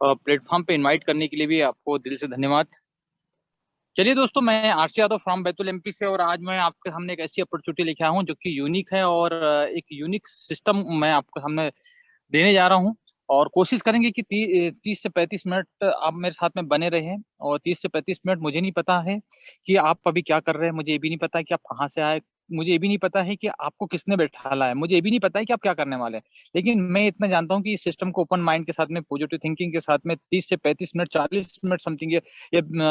Platform पे invite करने के लिए भी आपको दिल से धन्यवाद। चलिए दोस्तों, मैं RC Yadav from Betul MP से, और आज मैं आपके सामने एक ऐसी अपॉर्चुनिटी लेके आया हूँ जो कि यूनिक है, और एक यूनिक सिस्टम मैं आपके सामने देने जा रहा हूँ। और कोशिश करेंगे कि 30 से 35 मिनट आप मेरे साथ में बने रहें। और 30 से 35 मिनट मुझे नहीं पता है कि आप अभी क्या कर रहे हैं, मुझे ये भी नहीं पता है कि आप कहाँ से आए, मुझे ये भी नहीं पता है कि आपको किसने बैठाला है, मुझे ये भी नहीं पता है कि आप क्या करने वाले हैं। लेकिन मैं इतना जानता हूँ कि इस सिस्टम को ओपन माइंड के साथ में, पॉजिटिव थिंकिंग के साथ में 30 से 35 मिनट, 40 मिनट समथिंग ये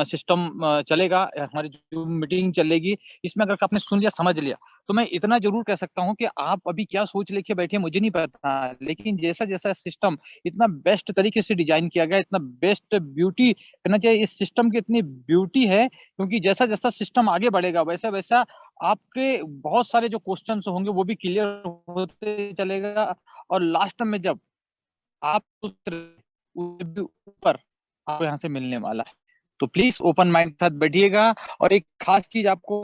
सिस्टम चलेगा, हमारी जो मीटिंग चलेगी। इसमें अगर आपने सुन लिया, समझ लिया, तो मैं इतना जरूर कह सकता हूँ कि आप अभी क्या सोच लेके बैठे मुझे नहीं पता, लेकिन जैसा जैसा सिस्टम इतना बेस्ट तरीके से डिजाइन किया गया, इतना बेस्ट ब्यूटी कहना चाहिए, इस सिस्टम की इतनी ब्यूटी है, क्योंकि जैसा जैसा सिस्टम आगे बढ़ेगा वैसा वैसा आपके बहुत सारे जो क्वेश्चन होंगे वो भी क्लियर होते चलेगा। और लास्ट में जब आप ऊपर आपको यहाँ से मिलने वाला है। तो प्लीज ओपन माइंड के साथ बैठिएगा। और एक खास चीज, आपको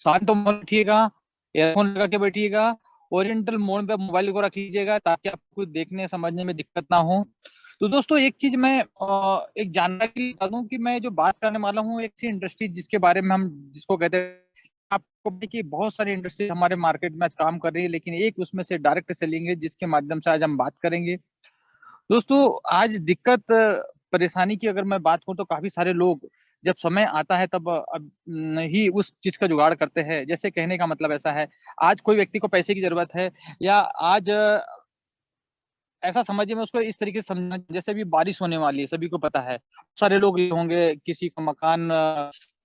शांत मोड बैठिएगा, एयरफोन लगा के बैठिएगा, ओरिएंटल मोड पे मोबाइल को रख लीजिएगा ताकि आपको देखने समझने में दिक्कत ना हो। तो दोस्तों, एक चीज मैं एक जानकारी बता दूं कि मैं जो बात करने वाला हूँ एक सी इंडस्ट्री जिसके बारे में हम जिसको कहते हैं, आपको पता है कि बहुत सारी इंडस्ट्री हमारे मार्केट में आज काम कर रही है, लेकिन एक उसमें से डायरेक्ट सेलिंग है जिसके माध्यम से आज हम बात करेंगे। दोस्तों, आज दिक्कत परेशानी की अगर मैं बात करूं तो काफी सारे लोग जब समय आता है तब ही उस चीज का जुगाड़ करते हैं। जैसे कहने का मतलब ऐसा है, आज कोई व्यक्ति को पैसे की जरूरत है, या आज ऐसा समझिए, मैं उसको इस तरीके से समझना, जैसे भी बारिश होने वाली है, सभी को पता है, सारे लोग होंगे, किसी का मकान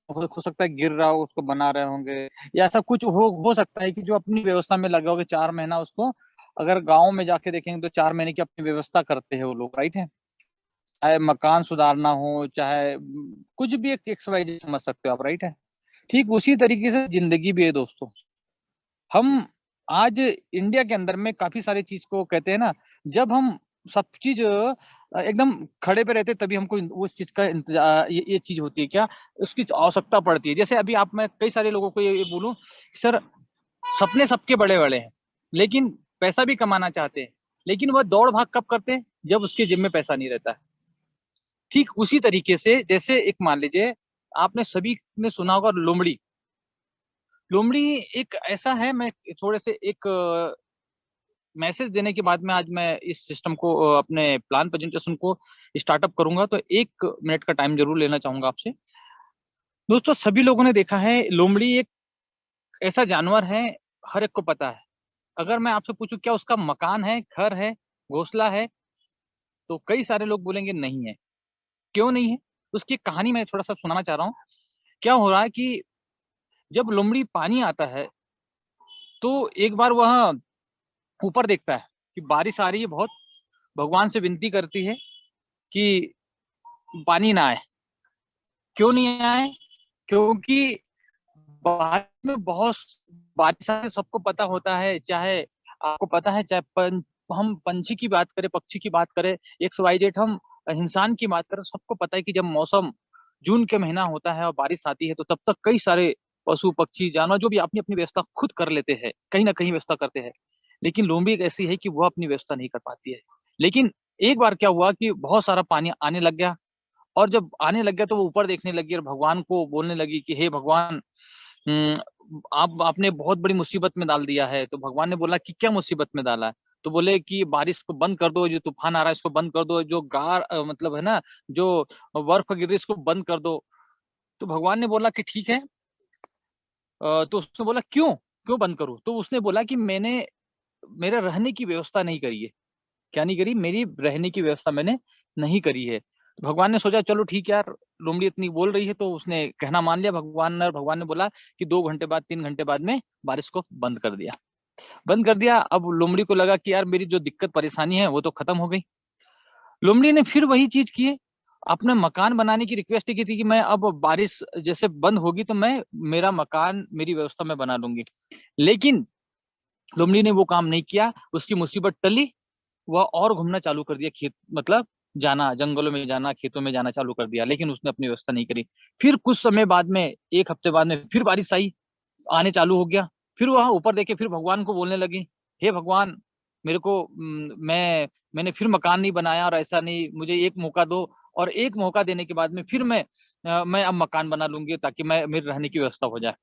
हो सकता है गिर रहा हो, उसको बना रहे होंगे, या ऐसा कुछ हो सकता है कि जो अपनी व्यवस्था में लगे होंगे 4 महीना उसको। अगर गांव में जाके देखेंगे तो 4 महीने की अपनी व्यवस्था करते हैं वो लोग, राइट है। चाहे मकान सुधारना हो, चाहे कुछ भी, एक एक्स वाई जेड समझ सकते हो आप, राइट है। ठीक उसी तरीके से जिंदगी भी है दोस्तों। हम आज इंडिया के अंदर में काफी सारी चीज को कहते हैं ना, जब हम सब चीज एकदम खड़े पे रहते तभी हमको उस चीज का इंतजार, ये चीज होती है क्या, उसकी आवश्यकता पड़ती है। जैसे अभी आप, मैं कई सारे लोगों को ये बोलूं, सर सपने सबके बड़े बड़े हैं, लेकिन पैसा भी कमाना चाहते हैं, लेकिन वह दौड़ भाग कब करते हैं, जब उसके जिम में पैसा नहीं रहता है। ठीक उसी तरीके से, जैसे एक मान लीजिए, आपने सभी ने सुना होगा लोमड़ी। लोमड़ी एक ऐसा है, मैं थोड़े से एक मैसेज देने के बाद में आज मैं इस सिस्टम को, अपने प्लान प्रेजेंटेशन को स्टार्टअप करूंगा, तो 1 मिनट का टाइम जरूर लेना चाहूंगा आपसे। दोस्तों, सभी लोगों ने देखा है, लोमड़ी एक ऐसा जानवर है, हर एक को पता है। अगर मैं आपसे पूछूं क्या उसका मकान है, घर है, घोंसला है, तो कई सारे लोग बोलेंगे नहीं है। क्यों नहीं है? उसकी कहानी मैं थोड़ा सा सुनाना चाह रहा हूँ। क्या हो रहा है कि जब लोमड़ी पानी आता है, तो एक बार वह ऊपर देखता है कि बारिश आ रही है बहुत, भगवान से विनती करती है कि पानी ना आए। क्यों नहीं आए? क्योंकि बारिश में बहुत, बारिश आने सबको पता होता है, चाहे आपको पता है, चाहे हम पंछी की बात करें, पक्षी की बात करें, एक्स वाई जेड, हम इंसान की बात करें, सबको पता है कि जब मौसम जून के महीना होता है और बारिश आती है, तो तब तक कई सारे पशु पक्षी जानवर जो भी अपनी अपनी व्यवस्था खुद कर लेते हैं, कहीं ना कहीं व्यवस्था करते हैं। लेकिन लोमड़ी एक ऐसी है कि वह अपनी व्यवस्था नहीं कर पाती है। लेकिन एक बार क्या हुआ कि बहुत सारा पानी आने लग गया, और जब आने लग गया तो वो ऊपर देखने लगी और भगवान को बोलने लगी कि हे भगवान, आप आपने बहुत बड़ी मुसीबत में डाल दिया है। तो भगवान ने बोला कि क्या मुसीबत में डाला है? तो बोले कि बारिश को बंद कर दो, जो तूफान आ रहा है इसको बंद कर दो, जो मतलब है ना, जो बर्फ गिर रही है इसको बंद कर दो। तो भगवान ने बोला कि ठीक है। तो उसने बोला क्यों, क्यों बंद करूं? तो उसने बोला कि मैंने मेरे रहने की व्यवस्था नहीं करी है। क्या नहीं करी? मेरी रहने की व्यवस्था मैंने नहीं करी है। तो भगवान ने सोचा चलो ठीक है यार, लोमड़ी इतनी बोल रही है, तो उसने कहना मान लिया भगवान ने। और भगवान ने बोला कि 2 घंटे बाद, 3 घंटे बाद में बारिश को बंद कर दिया। बंद कर दिया। अब लोमड़ी को लगा कि यार मेरी जो दिक्कत परेशानी है वो तो खत्म हो गई। लोमड़ी ने फिर वही चीज की, अपने मकान बनाने की रिक्वेस्ट की थी कि मैं अब बारिश जैसे बंद होगी तो मैं मेरा मकान, मेरी व्यवस्था में बना लूंगी। लेकिन लोमड़ी ने वो काम नहीं किया, उसकी मुसीबत टली। वह और घूमना चालू कर दिया, खेत मतलब जाना, जंगलों में जाना, खेतों में जाना चालू कर दिया, लेकिन उसने अपनी व्यवस्था नहीं करी। फिर कुछ समय बाद में, 1 हफ्ते बाद में, फिर बारिश आई, आने चालू हो गया। फिर वहां ऊपर देखे, फिर भगवान को बोलने लगी, हे भगवान, मेरे को मैंने फिर मकान नहीं बनाया और ऐसा नहीं, मुझे एक मौका दो और एक मौका देने के बाद में फिर मैं अब मकान बना लूंगी ताकि मैं मेरे रहने की व्यवस्था हो जाए।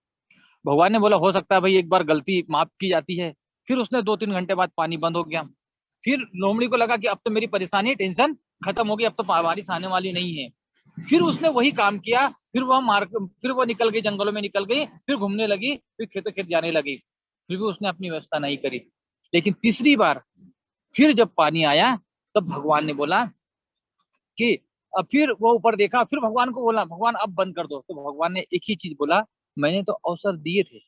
भगवान ने बोला हो सकता है भाई एक बार गलती माफ की जाती है। फिर उसने 2-3 घंटे बाद पानी बंद हो गया। फिर लोमड़ी को लगा कि अब तो मेरी परेशानी टेंशन खत्म होगी, अब तो बारिश आने वाली नहीं है। फिर उसने वही काम किया, फिर वो निकल गई, जंगलों में निकल गई, फिर घूमने लगी, फिर खेतों खेत जाने लगी। फिर भी उसने अपनी व्यवस्था नहीं करी। लेकिन तीसरी बार फिर जब पानी आया तब भगवान ने बोला कि फिर वो ऊपर देखा, फिर भगवान को बोला भगवान अब बंद कर दो। तो भगवान ने एक ही चीज बोला, मैंने तो अवसर दिए थे,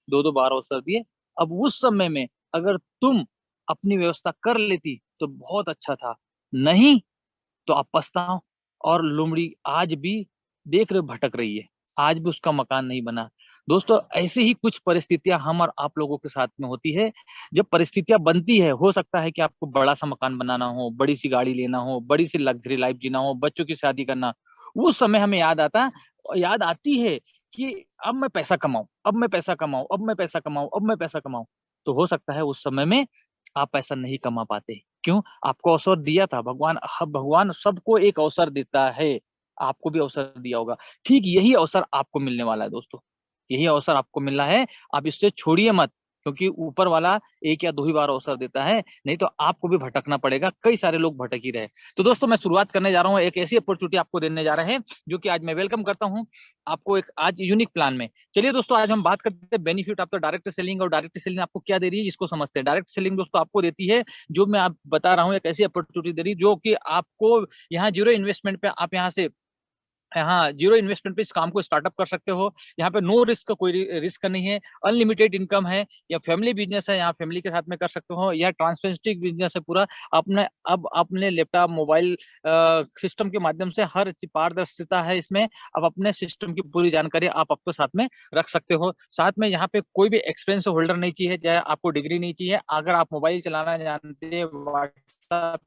2-2 बार अवसर दिए। अब उस समय में अगर तुम अपनी व्यवस्था कर लेती तो बहुत अच्छा था, नहीं तो आप पछताओ। और लोमड़ी आज भी देख रहे हो भटक रही है, आज भी उसका मकान नहीं बना। दोस्तों ऐसे ही कुछ परिस्थितियां हम और आप लोगों के साथ में होती है। जब परिस्थितियां बनती है, हो सकता है कि आपको बड़ा सा मकान बनाना हो, बड़ी सी गाड़ी लेना हो, बड़ी सी लग्जरी लाइफ जीना हो, बच्चों की शादी करना, उस समय हमें याद आती है कि अब मैं पैसा कमाऊं, अब मैं पैसा कमाऊं, अब मैं पैसा कमाऊं, अब मैं पैसा कमाऊं। तो हो सकता है उस समय में आप पैसा नहीं कमा पाते। क्यों? आपको अवसर दिया था भगवान। भगवान सबको एक अवसर देता है, आपको भी अवसर दिया होगा। ठीक यही अवसर आपको मिलने वाला है दोस्तों, यही अवसर आपको मिलना है। आप इससे छोड़िए मत, क्योंकि ऊपर वाला एक या दो ही बार अवसर देता है, नहीं तो आपको भी भटकना पड़ेगा। कई सारे लोग भटक ही रहे। तो दोस्तों मैं शुरुआत करने जा रहा हूँ, एक ऐसी अपॉर्चुनिटी आपको देने जा रहे हैं जो कि आज मैं वेलकम करता हूँ आपको एक आज यूनिक प्लान में। चलिए दोस्तों, आज हम बात करते हैं benefit of the direct selling. और डायरेक्ट सेलिंग आपको क्या दे रही है इसको समझते हैं। डायरेक्ट सेलिंग दोस्तों आपको देती है, जो मैं आप बता रहा हूँ, एक ऐसी अपॉर्चुनिटी दे रही है जो कि आपको यहाँ जीरो इन्वेस्टमेंट पे आप यहाँ से, हाँ, जीरो इन्वेस्टमेंट पे इस काम को स्टार्टअप कर सकते हो। यहाँ पे नो रिस्क, कोई रिस्क नहीं है, अनलिमिटेड इनकम है। या फैमिली बिजनेस है, यहाँ फैमिली के साथ में कर सकते हो। या ट्रांसपेरेंटिक बिजनेस है पूरा। अब अपने लैपटॉप मोबाइल सिस्टम के माध्यम से हर पारदर्शिता है इसमें। अब अपने सिस्टम की पूरी जानकारी आप अपने साथ में रख सकते हो। साथ में यहाँ पे कोई भी एक्सपेंस होल्डर नहीं चाहिए, चाहे आपको डिग्री नहीं चाहिए। अगर आप मोबाइल चलाना जानते हैं, व्हाट्सएप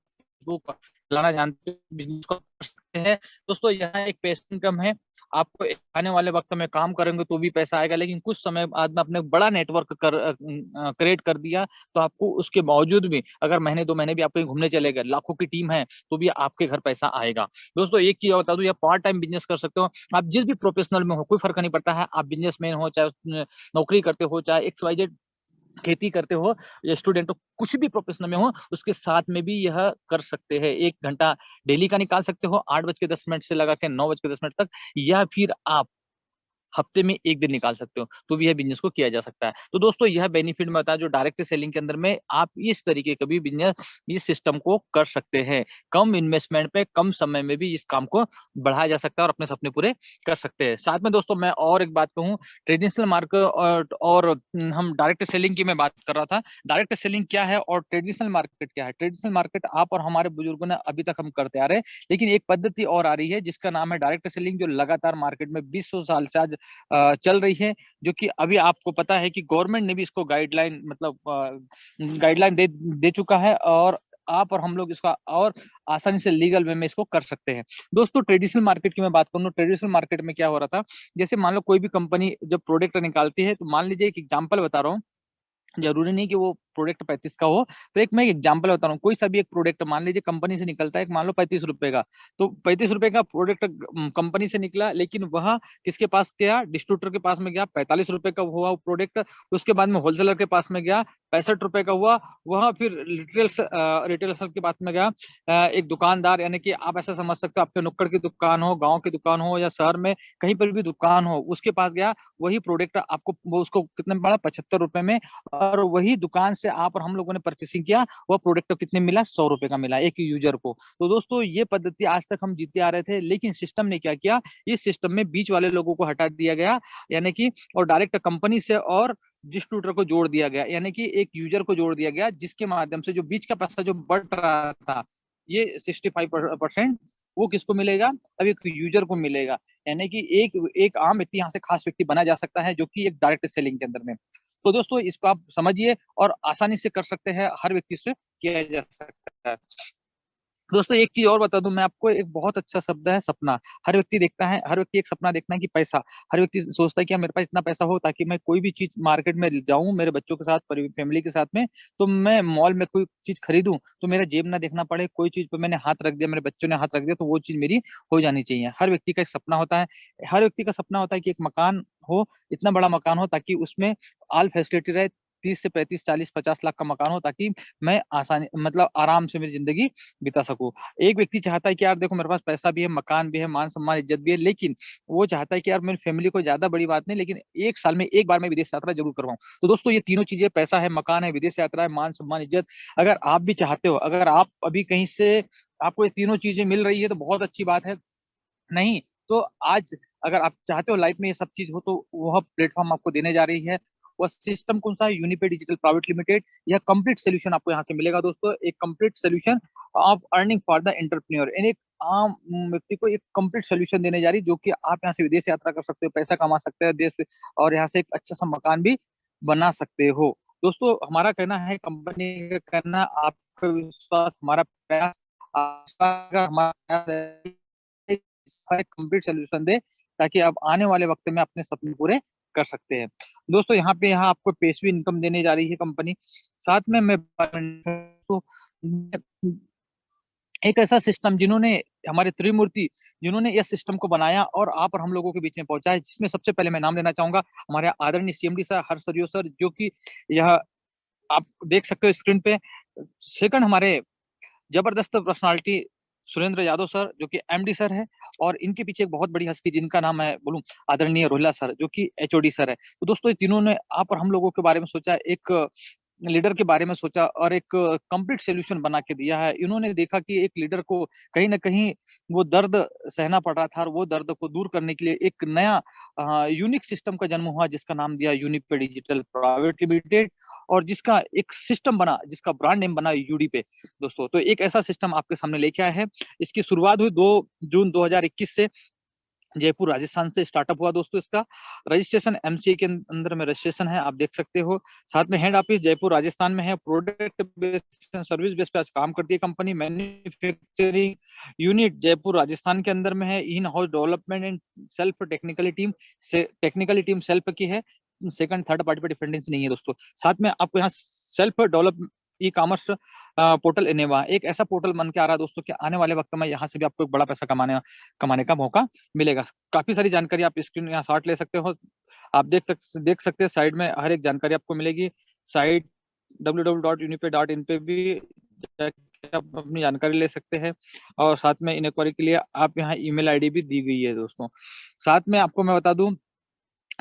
चलाना जानते हैं, बिजनेस को कर सकते हैं। दोस्तों यहाँ एक पैसिव इनकम है। आपको आने वाले वक्त में काम करेंगे तो भी पैसा आएगा, लेकिन कुछ समय बाद में आपने बड़ा नेटवर्क क्रिएट कर दिया तो आपको उसके बावजूद भी, अगर महीने 2 महीने भी आप कहीं घूमने चले गए, लाखों की टीम है, तो भी आपके घर पैसा आएगा। दोस्तों एक चीज बता दूं, या पार्ट टाइम बिजनेस कर सकते हो। आप जिस भी प्रोफेशनल में हो, कोई फर्क नहीं पड़ता है। आप बिजनेसमैन हो, चाहे नौकरी करते हो, चाहे XYZ खेती करते हो, या स्टूडेंट हो, कुछ भी प्रोफेशन में हो, उसके साथ में भी यह कर सकते हैं। 1 घंटा डेली का निकाल सकते हो, 8:10 से लगा के 9:10 तक। या फिर आप हफ्ते में 1 दिन निकाल सकते हो, तो भी यह बिजनेस को किया जा सकता है। तो दोस्तों यह बेनिफिट में बताया, जो डायरेक्ट सेलिंग के अंदर में आप इस तरीके का भी बिजनेस, इस सिस्टम को कर सकते हैं। कम इन्वेस्टमेंट पे कम समय में भी इस काम को बढ़ाया जा सकता है और अपने सपने पूरे कर सकते हैं। साथ में दोस्तों मैं और एक बात कहूँ, ट्रेडिशनल मार्केट और हम डायरेक्ट सेलिंग की मैं बात कर रहा था। डायरेक्ट सेलिंग क्या है और ट्रेडिशनल मार्केट क्या है? ट्रेडिशनल मार्केट आप और हमारे बुजुर्गों ने अभी तक हम करते आ रहे हैं, लेकिन एक पद्धति और आ रही है जिसका नाम है डायरेक्ट सेलिंग, जो लगातार मार्केट में 20 साल से आज चल रही है। जो कि अभी आपको पता है कि गवर्नमेंट ने भी इसको गाइडलाइन, मतलब गाइडलाइन दे चुका है, और आप और हम लोग इसका और आसानी से लीगल वे में इसको कर सकते हैं। दोस्तों ट्रेडिशनल मार्केट की मैं बात करूँ, ट्रेडिशनल मार्केट में क्या हो रहा था, जैसे मान लो कोई भी कंपनी जब प्रोडक्ट निकालती है, तो मान लीजिए एक एग्जांपल बता रहा हूँ, जरूरी नहीं कि वो प्रोडक्ट 35 का हो। तो एक मैं एग्जांपल बता रहा हूँ, कोई सा भी एक प्रोडक्ट मान लीजिए कंपनी से निकलता है, मान लो 35 रुपए का। तो 35 रुपए का प्रोडक्ट कंपनी से निकला, लेकिन वह किसके पास गया? डिस्ट्रीब्यूटर के पास में गया। 45 रुपए का हुआ वो प्रोडक्ट। उसके बाद में होलसेलर के पास में गया, 65 रुपए का हुआ। वह फिर रिटेलर के पास में गया। एक दुकानदार, यानी कि आप ऐसा समझ सकते हो, आपके नुक्कड़ की दुकान हो, गाँव की दुकान हो, या शहर में कहीं पर भी दुकान हो, उसके पास गया। वही प्रोडक्ट आपको, वो उसको कितने में पड़ा? 75 रुपए में। और वही दुकान से आप और हम लोगों ने परचेसिंग किया, वह प्रोडक्ट कितने मिला? 100 रुपए का मिला एक यूजर को। तो दोस्तों ये पद्धति आज तक हम जीते आ रहे थे, लेकिन सिस्टम ने क्या किया, इस सिस्टम में बीच वाले लोगों को हटा दिया गया, यानी कि, और डायरेक्ट कंपनी से और डिस्ट्रीब्यूटर को जोड़ दिया गया, यानी कि एक यूजर को जोड़ दिया गया, जिसके माध्यम से जो बीच का पैसा जो बढ़ रहा था, ये 65% वो किसको मिलेगा? अब एक यूजर को मिलेगा। यानी कि एक एक आम व्यक्ति यहाँ से खास व्यक्ति बना जा सकता है, जो कि एक डायरेक्ट सेलिंग के अंदर में। तो दोस्तों इसको आप समझिए और आसानी से कर सकते हैं, हर व्यक्ति से किया जा सकता है। दोस्तों एक चीज और बता दूं मैं आपको, एक बहुत अच्छा शब्द है सपना। हर व्यक्ति देखता है, हर व्यक्ति एक सपना देखता है कि पैसा, हर व्यक्ति सोचता है कि यार मेरे पास इतना पैसा हो ताकि मैं कोई भी चीज मार्केट में जाऊं मेरे बच्चों के साथ, फैमिली के साथ में, तो मैं मॉल में कोई चीज खरीदूं तो मेरा जेब ना देखना पड़े, कोई चीज पे मैंने हाथ रख दिया, मेरे बच्चों ने हाथ रख दिया तो वो चीज मेरी हो जानी चाहिए। हर व्यक्ति का एक सपना होता है, हर व्यक्ति का सपना होता है कि एक मकान हो, इतना बड़ा मकान हो ताकि उसमें ऑल फैसिलिटी रहे, 30 से 35 40 50 लाख का मकान हो ताकि मैं आसानी मतलब आराम से मेरी जिंदगी बिता सकूं। एक व्यक्ति चाहता है कि यार देखो मेरे पास पैसा भी है, मकान भी है, मान सम्मान इज्जत भी है, लेकिन वो चाहता है कि यार मेरी फैमिली को ज्यादा बड़ी बात नहीं, लेकिन एक साल में एक बार मैं विदेश यात्रा जरूर करवाऊं। तो दोस्तों ये तीनों चीजें, पैसा है, मकान है, विदेश यात्रा है, मान सम्मान इज्जत, अगर आप भी चाहते हो, अगर आप अभी कहीं से आपको ये तीनों चीजें मिल रही है तो बहुत अच्छी बात है। नहीं तो आज अगर आप चाहते हो लाइफ में ये सब चीज हो, तो वह प्लेटफॉर्म आपको देने जा रही है। वह सिस्टम कौन सा है? यूनिपे डिजिटल प्राइवेट लिमिटेड। यह कंप्लीट सोल्यूशन आपको यहाँ से मिलेगा दोस्तों, एक complete solution of earning for the entrepreneur. यानी एक आम व्यक्ति को एक कंप्लीट सोल्यूशन देने जा रही है, जो कि आप यहाँ से विदेश यात्रा कर सकते हो, पैसा कमा सकते हैं देश से, और यहाँ से एक अच्छा सा मकान भी बना सकते हो। दोस्तों हमारा कहना है, कंपनी का कहना, आपका विश्वास हमारा प्रयास, आपका हमारा प्रयास है एक कंप्लीट सोल्यूशन दे ताकि आप आने वाले वक्त में अपने सपने पूरे कर सकते हैं। दोस्तों यहाँ आपको पेशवी इनकम देने जा रही है कंपनी। साथ में मैं तो एक ऐसा सिस्टम जिन्होंने, हमारे त्रिमूर्ति जिन्होंने यह सिस्टम को बनाया और आप और हम लोगों के बीच में पहुंचा है, जिसमें सबसे पहले मैं नाम लेना चाहूंगा हमारे आदरणीय सीएमडी सर हर्ष सरियो सर, जो कि यह आप देख सकते हो स्क्रीन पे। सेकंड हमारे जबरदस्त पर्सनालिटी सुरेंद्र यादव सर, जो कि एमडी सर है, और इनके पीछे एक बहुत बड़ी हस्ती जिनका नाम है बोलूं आदरणीय रोहिला सर, जो कि एचओडी सर है। तो दोस्तों ये तीनों ने आप और हम लोगों के बारे में सोचा, एक लीडर के बारे में सोचा और एक कंप्लीट सोल्यूशन बना के दिया है। इन्होंने देखा कि एक लीडर को कहीं ना कहीं वो दर्द सहना पड़ रहा था, और वो दर्द को दूर करने के लिए एक नया यूनिक सिस्टम का जन्म हुआ, जिसका नाम दिया यूनिपे डिजिटल प्राइवेट लिमिटेड, और जिसका एक सिस्टम बना, जिसका ब्रांड नेम बना यूडी पे। दोस्तों तो एक ऐसा सिस्टम आपके सामने लेके आया है। इसकी शुरुआत हुई 2 जून 2021 से, जयपुर राजस्थान से स्टार्टअप हुआ दोस्तों। इसका रजिस्ट्रेशन एमसीए के अंदर में रजिस्ट्रेशन है, आप देख सकते हो। साथ में हेड ऑफिस जयपुर राजस्थान में है। प्रोडक्ट बेस्ड सर्विस बेस पे आज काम करती है company. Manufacturing unit Jaipur Rajasthan के अंदर में है। In house development and self technically team self की है, सेकंड थर्ड पार्टी पे डिपेंडेंसी नहीं है दोस्तों। साथ में आपको यहाँ self develop e commerce portal इनेवा, एक ऐसा पोर्टल बन के आ रहा है दोस्तों कि आने वाले वक्त में यहाँ से भी आपको एक बड़ा पैसा कमाने का मौका मिलेगा। काफी सारी जानकारी आप स्क्रीन यहाँ शॉट ले सकते हो। आप देख सकते हैं साइड में हर एक जानकारी आपको मिलेगी। साइट www.unipe.in पे भी जाके आप अपनी जानकारी ले सकते हैं, और साथ में इनक्वायरी के लिए आप यहाँ ईमेल आईडी भी दी गई है दोस्तों। साथ में आपको मैं बता दूं,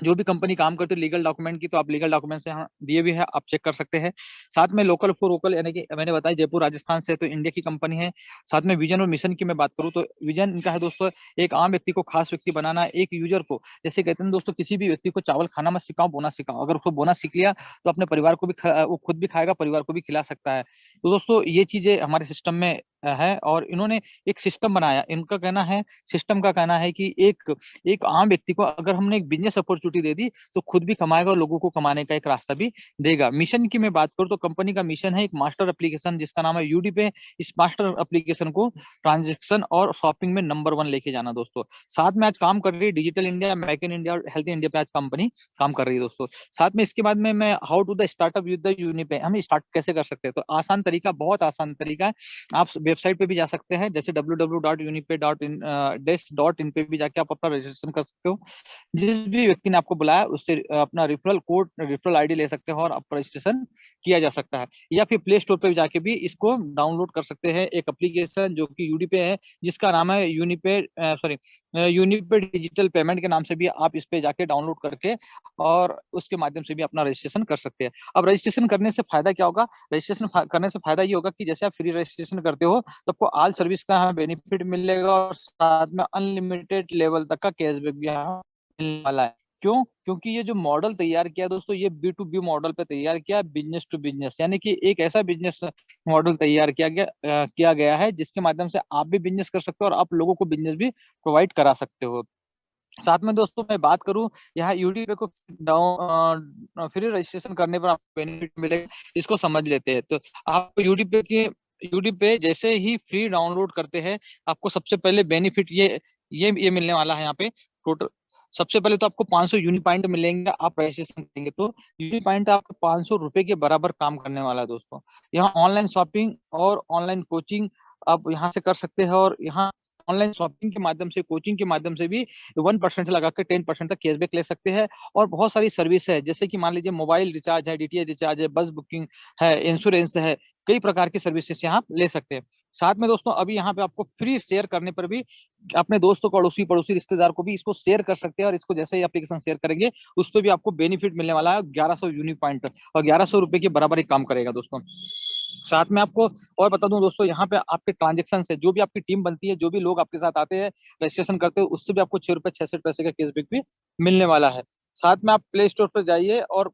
जो भी कंपनी काम करती है लीगल डॉक्यूमेंट की, तो आप लीगल डॉक्यूमेंट्स यहाँ दिए भी है, आप चेक कर सकते हैं। साथ में लोकल फॉर वोकल, यानी कि मैंने बताया जयपुर राजस्थान से, तो इंडिया की कंपनी है। साथ में विजन और मिशन की मैं बात करूँ तो विजन इनका है दोस्तों, एक आम व्यक्ति को खास व्यक्ति बनाना, एक यूजर को, जैसे कहते हैं दोस्तों, किसी भी व्यक्ति को चावल खाना मत सिखाओ, बोना सिखाओ। अगर उसको बोना सीख लिया तो अपने परिवार को भी वो खुद भी खाएगा, परिवार को भी खिला सकता है। तो दोस्तों ये चीजें हमारे सिस्टम में है, और इन्होंने एक सिस्टम बनाया। इनका कहना है, सिस्टम का कहना है कि एक एक आम व्यक्ति को अगर हमने एक बिजनेस अपॉर्चुनिटी दे दी तो खुद भी कमाएगा और लोगों को कमाने का एक रास्ता भी देगा। मिशन की मैं बात करूं तो कंपनी का मिशन है एक मास्टर एप्लीकेशन जिसका नाम है यूडी पे। इस मास्टर एप्लीकेशन को ट्रांजेक्शन और शॉपिंग में नंबर 1 लेके जाना दोस्तों। साथ में आज काम कर रही है digital India, make in India और हेल्थ इंडिया पे आज कंपनी काम कर रही है दोस्तों। साथ में इसके बाद में मैं how to the startup with the Unipay, हम स्टार्ट कैसे कर सकते हैं, तो आसान तरीका, बहुत आसान तरीका है। आप वेबसाइट पे भी जा सकते हैं, जैसे www.unipe.in पे भी जाके आप अपना रजिस्ट्रेशन कर सकते हो। जिस भी व्यक्ति ने आपको बुलाया उससे अपना रिफरल कोड, रिफरल आईडी ले सकते हो और आप रजिस्ट्रेशन किया जा सकता है। या फिर प्ले स्टोर पे जाके भी इसको डाउनलोड कर सकते हैं, एक एप्लीकेशन जो कि यूडी पे है, जिसका नाम है यूनिपे डिजिटल पेमेंट के नाम से भी आप इस पे जाके डाउनलोड करके और उसके माध्यम से भी अपना रजिस्ट्रेशन कर सकते हैं। अब रजिस्ट्रेशन करने से फायदा क्या होगा? रजिस्ट्रेशन करने से फायदा ये होगा कि जैसे आप फ्री रजिस्ट्रेशन करते हो तो आपको ऑल सर्विस का बेनिफिट मिलेगा, और साथ में अनलिमिटेड लेवल तक का कैशबैक भी यहाँ मिलने वाला है। क्यों? क्योंकि ये जो मॉडल तैयार किया दोस्तों, ये B2B मॉडल पे तैयार किया, बिजनेस टू बिजनेस, यानी कि एक ऐसा बिजनेस मॉडल तैयार किया गया है जिसके माध्यम से आप भी बिजनेस कर सकते हो और आप लोगों को बिजनेस भी प्रोवाइड करा सकते हो। साथ में दोस्तों मैं बात करूं, यहाँ यूडीपी को डाउन फ्री रजिस्ट्रेशन करने पर आपको बेनिफिट मिलेगा, इसको समझ लेते हैं। तो आपको यूडीपी की यूट्यूब पे जैसे ही फ्री डाउनलोड करते हैं, आपको सबसे पहले बेनिफिट ये मिलने वाला है यहाँ पे। टोटल सबसे पहले तो आपको 500 यूनी पॉइंट मिलेंगे, आप रजिस्ट्रेशन करेंगे तो यूनी पॉइंट आपको 500 रुपए के बराबर काम करने वाला है दोस्तों। यहाँ ऑनलाइन शॉपिंग और ऑनलाइन कोचिंग आप यहाँ से कर सकते हैं, और यहाँ ऑनलाइन शॉपिंग के माध्यम से, कोचिंग के माध्यम से भी 1% से लगा के 10% तक कैशबैक ले सकते हैं। और बहुत सारी सर्विस है, जैसे कि मान लीजिए मोबाइल रिचार्ज है, डीटीएच रिचार्ज है, बस बुकिंग है, इंश्योरेंस है, कई प्रकार की सर्विसेज यहाँ ले सकते हैं। साथ में दोस्तों अभी यहाँ पे आपको फ्री शेयर करने पर भी अपने दोस्तों को, अड़ोसी पड़ोसी रिश्तेदार को भी इसको शेयर कर सकते हैं, और इसको जैसे ही एप्लीकेशन शेयर करेंगे उस पर भी आपको बेनिफिट मिलने वाला है 1100 यूनी पॉइंट, और 1100 रुपए के बराबर ही काम करेगा दोस्तों। साथ में आपको और बता दूं दोस्तों, यहाँ पे आपके ट्रांजेक्शन से जो भी आपकी टीम बनती है, जो भी लोग आपके साथ आते हैं, रजिस्ट्रेशन करते हैं, उससे भी आपको 6 रुपए 66 पैसे का कैशबैक भी मिलने वाला है। साथ में आप प्ले स्टोर पर जाइए और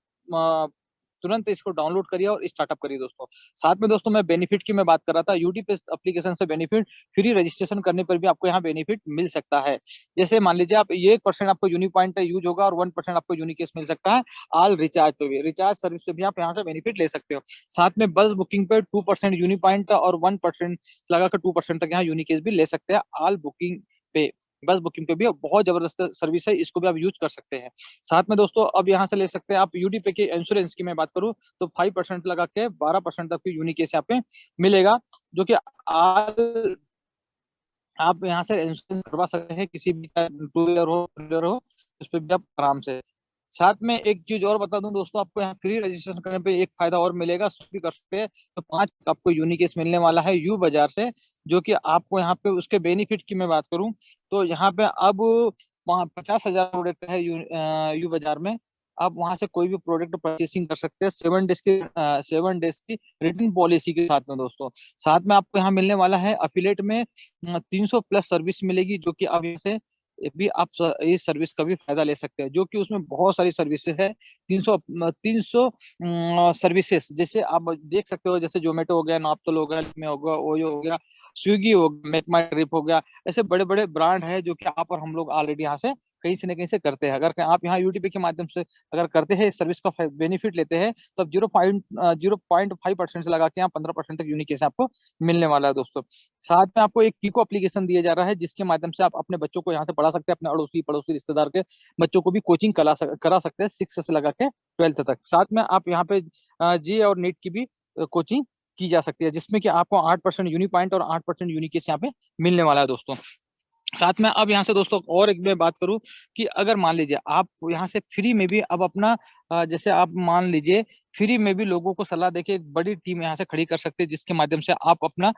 तुरंत इसको डाउनलोड करिए और स्टार्टअप करिए दोस्तों। साथ में दोस्तों मैं बेनिफिट की मैं बात कर रहा था, यूट्यूब पे एप्लीकेशन से बेनिफिट, फ्री रजिस्ट्रेशन करने पर भी आपको यहाँ बेनिफिट मिल सकता है। जैसे मान लीजिए आप ये 1% आपको यूनी पॉइंट यूज होगा और 1% आपको यूनिकेस मिल सकता है। ऑल रिचार्ज पे भी, रिचार्ज सर्विस पे भी आप यहाँ से बेनिफिट ले सकते हो। साथ में बस बुकिंग पे 2% यूनी पॉइंट और 1% लगाकर 2% तक यहाँ यूनिकेस भी ले सकते हैं। ऑल बुकिंग पे, बस बुकिंग पे भी बहुत जबरदस्त सर्विस है, इसको भी आप यूज कर सकते हैं। साथ में दोस्तों अब यहाँ से ले सकते हैं आप यूडीपे के इंश्योरेंस की मैं बात करूँ तो 5% लगा के 12% तक की यूनिकेस यहाँ पे मिलेगा, जो कि आल आप यहाँ से इंश्योरेंस करवा सकते हैं, किसी भी टू व्हीलर हो, फोर व्हीलर हो, उस पर भी आप आराम से। साथ में एक चीज और बता दूं दोस्तों, आपको यहाँ फ्री रजिस्ट्रेशन करने पे एक फायदा और मिलेगा, सब भी कर सकते हैं। तो 5 आपको यूनिकेस मिलने वाला है यू बाजार से, जो कि आपको यहाँ पे उसके बेनिफिट की मैं बात करूं तो यहाँ पे अब 50,000 प्रोडक्ट है यू बाजार में। आप वहां से कोई भी प्रोडक्ट परचेसिंग कर सकते हैं 7 डेज की रिटर्न पॉलिसी के साथ में दोस्तों। साथ में आपको यहाँ मिलने वाला है अफिलेट में 300 प्लस सर्विस मिलेगी, जो कि आप यहाँ से भी आप इस सर्विस का भी फायदा ले सकते हैं, जो कि उसमें बहुत सारी सर्विसेज है। 300 सर्विसेज जैसे आप देख सकते हो, जैसे जोमेटो हो गया, नाप्तोल हो गया, में होगा, ओयो हो गया, स्विगी हो गया, मेक माई ट्रिप हो गया, ऐसे बड़े बड़े ब्रांड है जो कि आप और हम लोग ऑलरेडी यहाँ से कहीं से न कहीं से करते हैं। अगर आप यहाँ यूटीपी के माध्यम से अगर करते हैं, इस सर्विस का बेनिफिट लेते हैं, तो 0.5% से लगा के यहाँ 15% तक यूनिक आपको मिलने वाला है दोस्तों। साथ में आपको एक कीको एप्लीकेशन दिया जा रहा है, जिसके माध्यम से आप अपने बच्चों को यहाँ से पढ़ा सकते हैं, अपने अड़ोसी पड़ोसी रिश्तेदार के बच्चों को भी कोचिंग करा सकते हैं 6 से लगा के 12th तक। साथ में आप यहाँ पे जी और नीट की भी कोचिंग की जा सकती है, जिसमें कि आपको 8% यूनी पॉइंट और 8% यूनिकेस यहाँ पे मिलने वाला है दोस्तों। साथ में अब यहाँ से दोस्तों और एक मैं बात करूं कि अगर मान लीजिए आप यहाँ से फ्री में भी अब अपना जैसे आप मान लीजिए फ्री में भी लोगों को सलाह देके एक बड़ी टीम यहाँ से खड़ी कर सकते हैं, जिसके माध्यम से आप अपना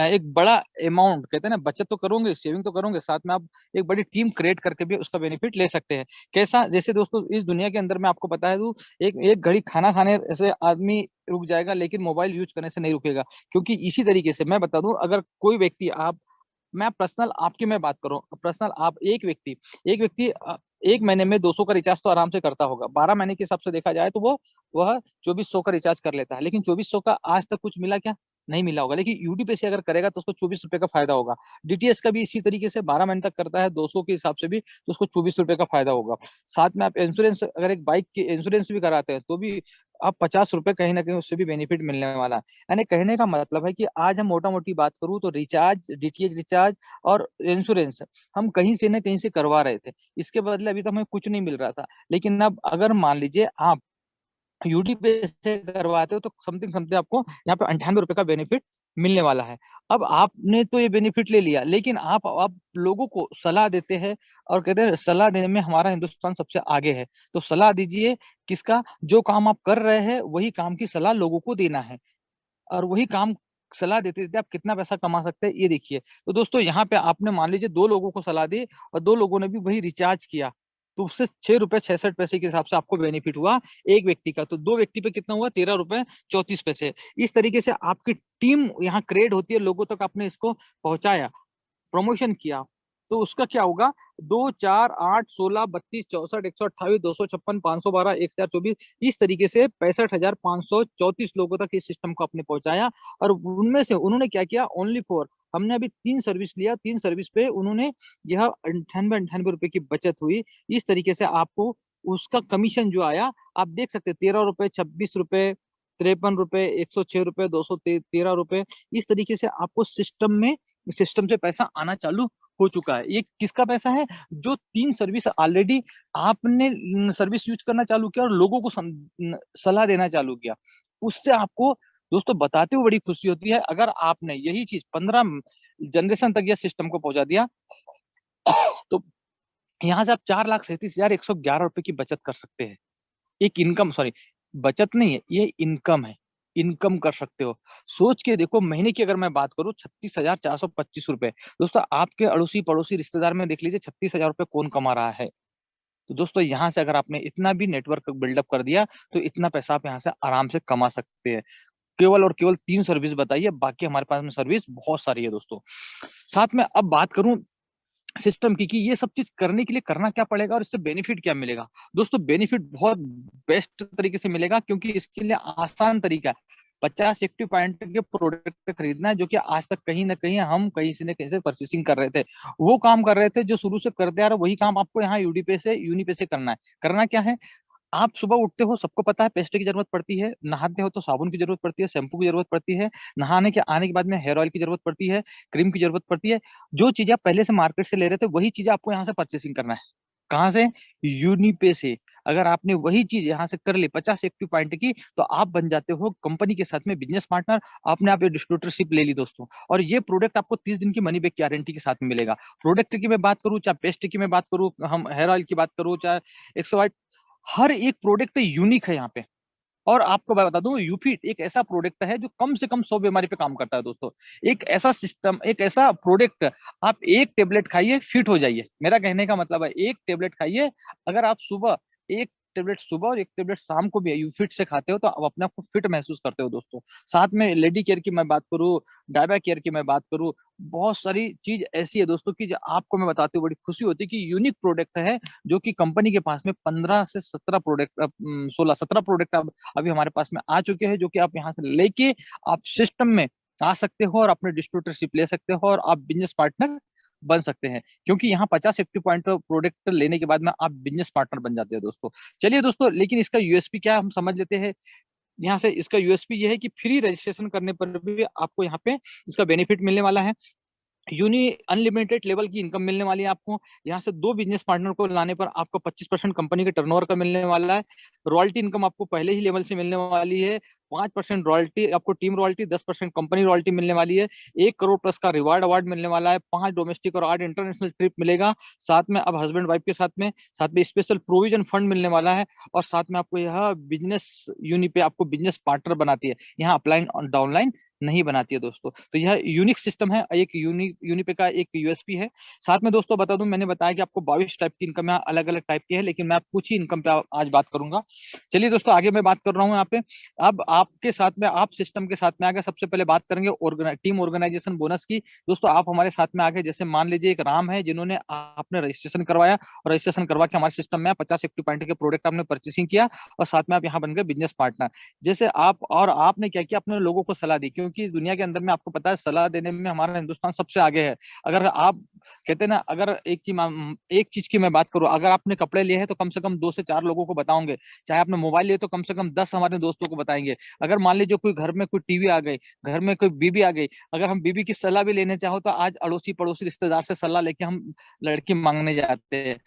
एक बड़ा अमाउंट, कहते हैं ना, बचत तो करोगे, सेविंग तो करोगे, साथ में आप एक बड़ी टीम क्रिएट करके भी उसका बेनिफिट ले सकते हैं। कैसा, जैसे दोस्तों इस दुनिया के अंदर मैं आपको बता दूं, एक एक घड़ी खाना खाने से आदमी रुक जाएगा, लेकिन मोबाइल यूज करने से नहीं रुकेगा। क्योंकि इसी तरीके से मैं बता दूं, अगर कोई व्यक्ति आप, मैं पर्सनल आपकी मैं बात करूं, पर्सनल आप एक व्यक्ति 1 महीने में 200 का रिचार्ज तो आराम से करता होगा। 12 महीने के हिसाब से देखा जाए तो वह 2400 का रिचार्ज कर लेता है, लेकिन 2400 का आज तक कुछ मिला क्या? नहीं मिला होगा। लेकिन यूट्यूब पे से अगर करेगा तो उसको 24 रुपए का फायदा होगा। डीटीएस का भी इसी तरीके से 12 महीने तक करता है 200 के हिसाब से भी, तो उसको 24 रुपए का फायदा होगा। साथ में आप इंश्योरेंस, अगर एक बाइक की इंश्योरेंस भी कराते हैं तो भी आप 50 रुपए कहीं ना कहीं उससे भी बेनिफिट मिलने वाला है। यानी कहने का मतलब है कि आज हम मोटा मोटी बात करूं तो रिचार्ज, डीटीएच रिचार्ज और इंश्योरेंस हम कहीं से ना कहीं से करवा रहे थे, इसके बदले अभी तक हमें कुछ नहीं मिल रहा था। लेकिन अब अगर मान लीजिए आप यूडी पे से करवाते हो तो समथिंग समथिंग आपको यहाँ पे 98 रुपए का बेनिफिट मिलने वाला है। अब आपने तो ये बेनिफिट ले लिया, लेकिन आप लोगों को सलाह देते हैं, और कहते हैं सलाह देने में हमारा हिंदुस्तान सबसे आगे है। तो सलाह दीजिए किसका, जो काम आप कर रहे हैं वही काम की सलाह लोगों को देना है, और वही काम सलाह देते देते आप कितना पैसा कमा सकते हैं ये देखिए। तो दोस्तों यहाँ पे आपने मान लीजिए 2 लोगों को सलाह दी और 2 लोगों ने भी वही रिचार्ज किया, तो उससे 6 रुपए 66 पैसे के हिसाब से आपको बेनिफिट हुआ एक व्यक्ति का। तो 2 व्यक्ति पे कितना हुआ? 13 रुपए 34 पैसे। इस तरीके से आपकी टीम यहाँ क्रिएट होती है, लोगों तक आपने इसको पहुंचाया, प्रमोशन किया, तो उसका क्या होगा? 2 4 8 16 32 64 128 256 512 1024, इस तरीके से 65,534 लोगों तक इस सिस्टम को आपने पहुंचाया। और उनमें से उन्होंने क्या किया? ओनली फॉर, हमने अभी 3 सर्विस लिया, 3 सर्विस पे उन्होंने यह 98 रुपए की बचत हुई। इस तरीके से आपको उसका कमीशन जो आया, आप देख सकते हैं 13 रुपए 26 रुपए ₹53, ₹106, ₹213। इस तरीके से आपको सिस्टम से पैसा आना चालू हो चुका है। ये किसका पैसा है? जो 3 सर्विस ऑलरेडी आपने सर्विस यूज करना चालू किया और लोगों को सलाह देना चालू किया। उससे आपको दोस्तों बताते हुए बड़ी खुशी होती है, अगर आपने यही चीज 15 जनरेशन तक ये सिस्टम को पहुंचा दिया तो यहाँ से आप ₹4,37,111 की बचत कर सकते हैं। एक इनकम, सॉरी, बचत नहीं है, ये इनकम है। इनकम कर सकते हो। सोच के देखो, महीने की अगर मैं बात करूँ ₹36,425। दोस्तों आपके अड़ोसी पड़ोसी रिश्तेदार में देख लीजिए ₹36,000 कौन कमा रहा है। तो दोस्तों यहाँ से अगर आपने इतना भी नेटवर्क बिल्डअप कर दिया तो इतना पैसा आप यहाँ से आराम से कमा सकते हैं। केवल और केवल 3 सर्विस बताइए, बाकी हमारे पास में सर्विस बहुत सारी है दोस्तों। साथ में अब बात करूं सिस्टम की कि ये सब चीज करने के लिए करना क्या पड़ेगा और इससे बेनिफिट क्या मिलेगा। दोस्तों बेनिफिट बहुत बेस्ट तरीके से मिलेगा, क्योंकि इसके लिए आसान तरीका है। 50 एक्टिव पॉइंट के प्रोडक्ट खरीदना है, जो कि आज तक कहीं ना कहीं हम कहीं से न कहीं से परचेसिंग कर रहे थे, वो काम कर रहे थे जो शुरू से करते आ रहे, वही काम आपको यहाँ यूनी पे से करना है। करना क्या है? आप सुबह उठते हो, सबको पता है पेस्ट की जरूरत पड़ती है, नहाते हो तो साबुन की जरूरत पड़ती है, शैम्पू की जरूरत पड़ती है, नहाने के आने के बाद में हेयर ऑयल की जरूरत पड़ती है, क्रीम की जरूरत पड़ती है। जो चीजें आप पहले से मार्केट से ले रहे थे वही चीजें आपको यहाँ से परचेसिंग करना है। कहाँ से? यूनिपे से। अगर आपने वही चीज यहाँ से कर ली 50 एक्टिव पॉइंट की, तो आप बन जाते हो कंपनी के साथ में बिजनेस पार्टनर। आपने आप ये डिस्ट्रीब्यूटरशिप ले ली दोस्तों, और ये प्रोडक्ट आपको 30 दिन की मनी बैक गारंटी के साथ में मिलेगा। प्रोडक्ट की मैं बात करूँ, चाहे पेस्ट की मैं बात करूँ, हम हेयर ऑयल की बात करूँ, चाहे 108, हर एक प्रोडक्ट यूनिक है यहाँ पे। और आपको मैं बता दूं, यूफिट एक ऐसा प्रोडक्ट है जो कम से कम 100 बीमारी पे काम करता है दोस्तों। एक ऐसा सिस्टम, एक ऐसा प्रोडक्ट, आप एक टेबलेट खाइए फिट हो जाइए। मेरा कहने का मतलब है एक टेबलेट खाइए, अगर आप सुबह एक टेबलेट सुबह और एक टेबलेट शाम को भी यूफिट से खाते हो तो आप अपने आप को फिट महसूस करते हो दोस्तों। साथ में लेडी केयर की मैं बात करूँ, डायबा केयर की मैं बात करूँ, बहुत सारी चीज ऐसी है दोस्तों की जो आपको मैं बताते हुए बड़ी खुशी होती है कि यूनिक प्रोडक्ट है, जो कि कंपनी के पास में 15 से 17 प्रोडक्ट, 16-17 प्रोडक्ट अभी हमारे पास में आ चुके हैं, जो कि आप यहाँ से लेके आप सिस्टम में आ सकते हो और अपने डिस्ट्रीब्यूटरशिप ले सकते हो और आप बिजनेस पार्टनर बन सकते हैं। क्योंकि यहाँ 50 एक्टिव पॉइंट प्रोडक्ट लेने के बाद में आप बिजनेस पार्टनर बन जाते हो दोस्तों। चलिए दोस्तों, लेकिन इसका यूएसपी क्या है हम समझ लेते हैं। यहाँ से इसका यूएसपी ये है कि फ्री रजिस्ट्रेशन करने पर भी आपको यहाँ पे इसका बेनिफिट मिलने वाला है। अनलिमिटेड लेवल की इनकम मिलने वाली है आपको। यहाँ से 2 बिजनेस पार्टनर को लाने पर आपको 25% कंपनी के टर्नओवर का मिलने वाला है। रॉयल्टी इनकम आपको पहले ही लेवल से मिलने वाली है। 5% रॉयल्टी आपको टीम रॉयल्टी, 10% कंपनी रॉयल्टी मिलने वाली है। 1 करोड़ प्लस का रिवार्ड अवार्ड मिलने वाला है। 5 डोमेस्टिक और 8 इंटरनेशनल ट्रिप मिलेगा। साथ में अब हस्बैंड वाइफ के साथ में स्पेशल प्रोविजन फंड मिलने वाला है। और साथ में आपको यह बिजनेस यूनि पे आपको बिजनेस पार्टनर बनाती है, यहाँ अपलाइन और डाउनलाइन नहीं बनाती है दोस्तों। तो यह यूनिक सिस्टम है, एक यूनिपे का एक यूएसपी है। साथ में दोस्तों बता दूं, मैंने बताया कि आपको 22 टाइप की इनकम है, अलग अलग टाइप की है, लेकिन मैं कुछ ही इनकम पे आज बात करूंगा। चलिए दोस्तों, आगे मैं बात कर रहा हूँ यहाँ पे। अब आपके साथ में, आप सिस्टम के साथ में आ गए, सबसे पहले बात करेंगे टीम ऑर्गेनाइजेशन बोनस की। दोस्तों आप हमारे साथ में आ गए, जैसे मान लीजिए एक राम है जिन्होंने आपने रजिस्ट्रेशन करवाया और रजिस्ट्रेशन करवा के हमारे सिस्टम में 50 एक्टिव पॉइंट के प्रोडक्ट आपने परचेसिंग किया और साथ में आप यहाँ बन गए बिजनेस पार्टनर। जैसे आप और आपने क्या किया, अपने लोगों को सलाह दी, क्योंकि इस दुनिया के अंदर में आपको पता है सलाह देने में हमारा हिंदुस्तान सबसे आगे है। अगर आप कहते हैं ना, अगर एक चीज की मैं बात करूं, अगर आपने कपड़े लिए हैं तो कम से कम 2 से 4 लोगों को बताओगे। चाहे आपने मोबाइल लिए तो कम से कम 10 हमारे दोस्तों को बताएंगे। अगर मान लीजिए कोई घर में कोई टीवी आ गई, घर में कोई बीबी आ गई, अगर हम बीबी की सलाह भी लेने चाहो तो आज अड़ोसी पड़ोसी रिश्तेदार से सलाह लेके हम लड़की मांगने जाते हैं।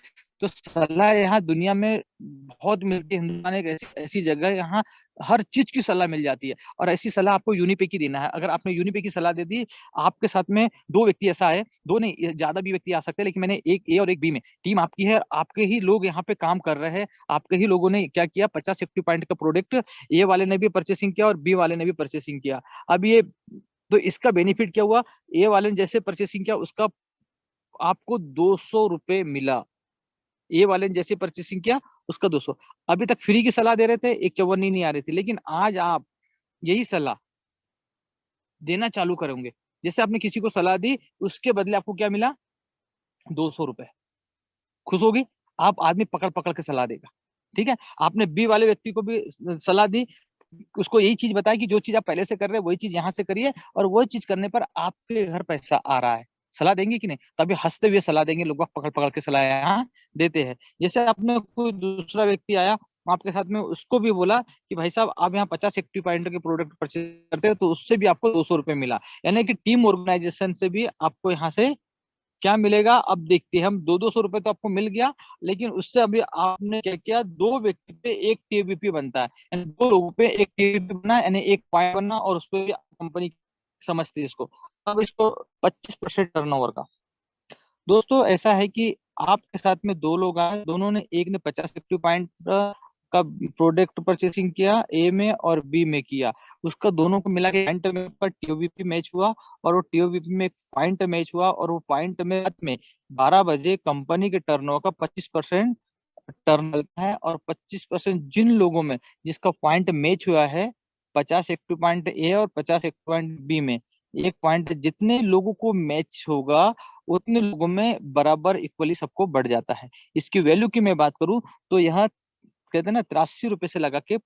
तो सलाह यहाँ दुनिया में बहुत मिलती है। हिंदुस्तान एक ऐसी ऐसी जगह है, यहाँ हर चीज की सलाह मिल जाती है। और ऐसी सलाह आपको यूनिपे की देना है। अगर आपने यूनिपे की सलाह दे दी, आपके साथ में 2 व्यक्ति, ऐसा है 2 नहीं ज्यादा भी व्यक्ति आ सकते हैं, लेकिन मैंने एक ए और एक बी में, टीम आपकी है, आपके ही लोग यहाँ पे काम कर रहे हैं। आपके ही लोगों ने क्या किया, 50 एक्टिव पॉइंट का प्रोडक्ट ए वाले ने भी परचेसिंग किया और बी वाले ने भी परचेसिंग किया। अब ये, तो इसका बेनिफिट क्या हुआ, ए वाले ने जैसे परचेसिंग किया उसका आपको ₹200 मिला। ए वाले ने जैसे परचेसिंग किया उसका 200। अभी तक फ्री की सलाह दे रहे थे, एक चौवन्नी नहीं आ रही थी, लेकिन आज आप यही सलाह देना चालू करेंगे। जैसे आपने किसी को सलाह दी, उसके बदले आपको क्या मिला, ₹200। खुश होगी? आप आदमी पकड़ पकड़ के सलाह देगा। ठीक है, आपने बी वाले व्यक्ति को भी सलाह दी, उसको यही चीज बताया कि जो चीज आप पहले से कर रहे हैं वही चीज यहाँ से करिए, और वही चीज करने पर आपके घर पैसा आ रहा है। सलाह देंगे कि नहीं? तभी हंसते हुए सलाह देंगे, लोग पकड़ पकड़ के सलाह यहाँ देते हैं। जैसे आपने कोई दूसरा व्यक्ति आया आपके साथ में उसको भी बोला कि भाई साहब आप यहाँ 50 एक्टिव पॉइंट के प्रोडक्ट परचेज करते हैं तो उससे भी आपको 200 रुपये मिला। यानी कि टीम ऑर्गेनाइजेशन से भी आपको यहाँ से क्या मिलेगा, अब देखते हैं हम। 200 रुपये तो आपको मिल गया, लेकिन उससे अभी आपने क्या किया, 2 व्यक्ति पे एक टीओबीपी बनता है, यानी 2 लोगों पे एक टीओबीपी बना, यानी एक पॉइंट बनना, और उस पर कंपनी समझती है इसको। अब इसको 25% टर्नओवर का। दोस्तों ऐसा है कि आपके साथ में 2 लोग आए, दोनों ने, एक ने 50 एक्टिव पॉइंट का प्रोडक्ट परचेसिंग किया, ए में और बी में किया, उसका दोनों को मिला के पॉइंट में टीओबीपी मैच हुआ, और वो टीओबीपी में पॉइंट मैच हुआ, और वो पॉइंट में रात में 12 बजे कंपनी के टर्नओवर का 25% टर्न मिलता है। और 25% जिन लोगों में जिसका पॉइंट मैच हुआ है, 50 एक्टिव पॉइंट ए और 50 एक्टिव पॉइंट बी में, एक पॉइंट जितने लोगों को मैच होगा उतने लोगों में बराबर इक्वली सबको बढ़ जाता है। इसकी वैल्यू की मैं बात करूं तो यहाँ कहते हैं ना 83 रुपए से लगा के,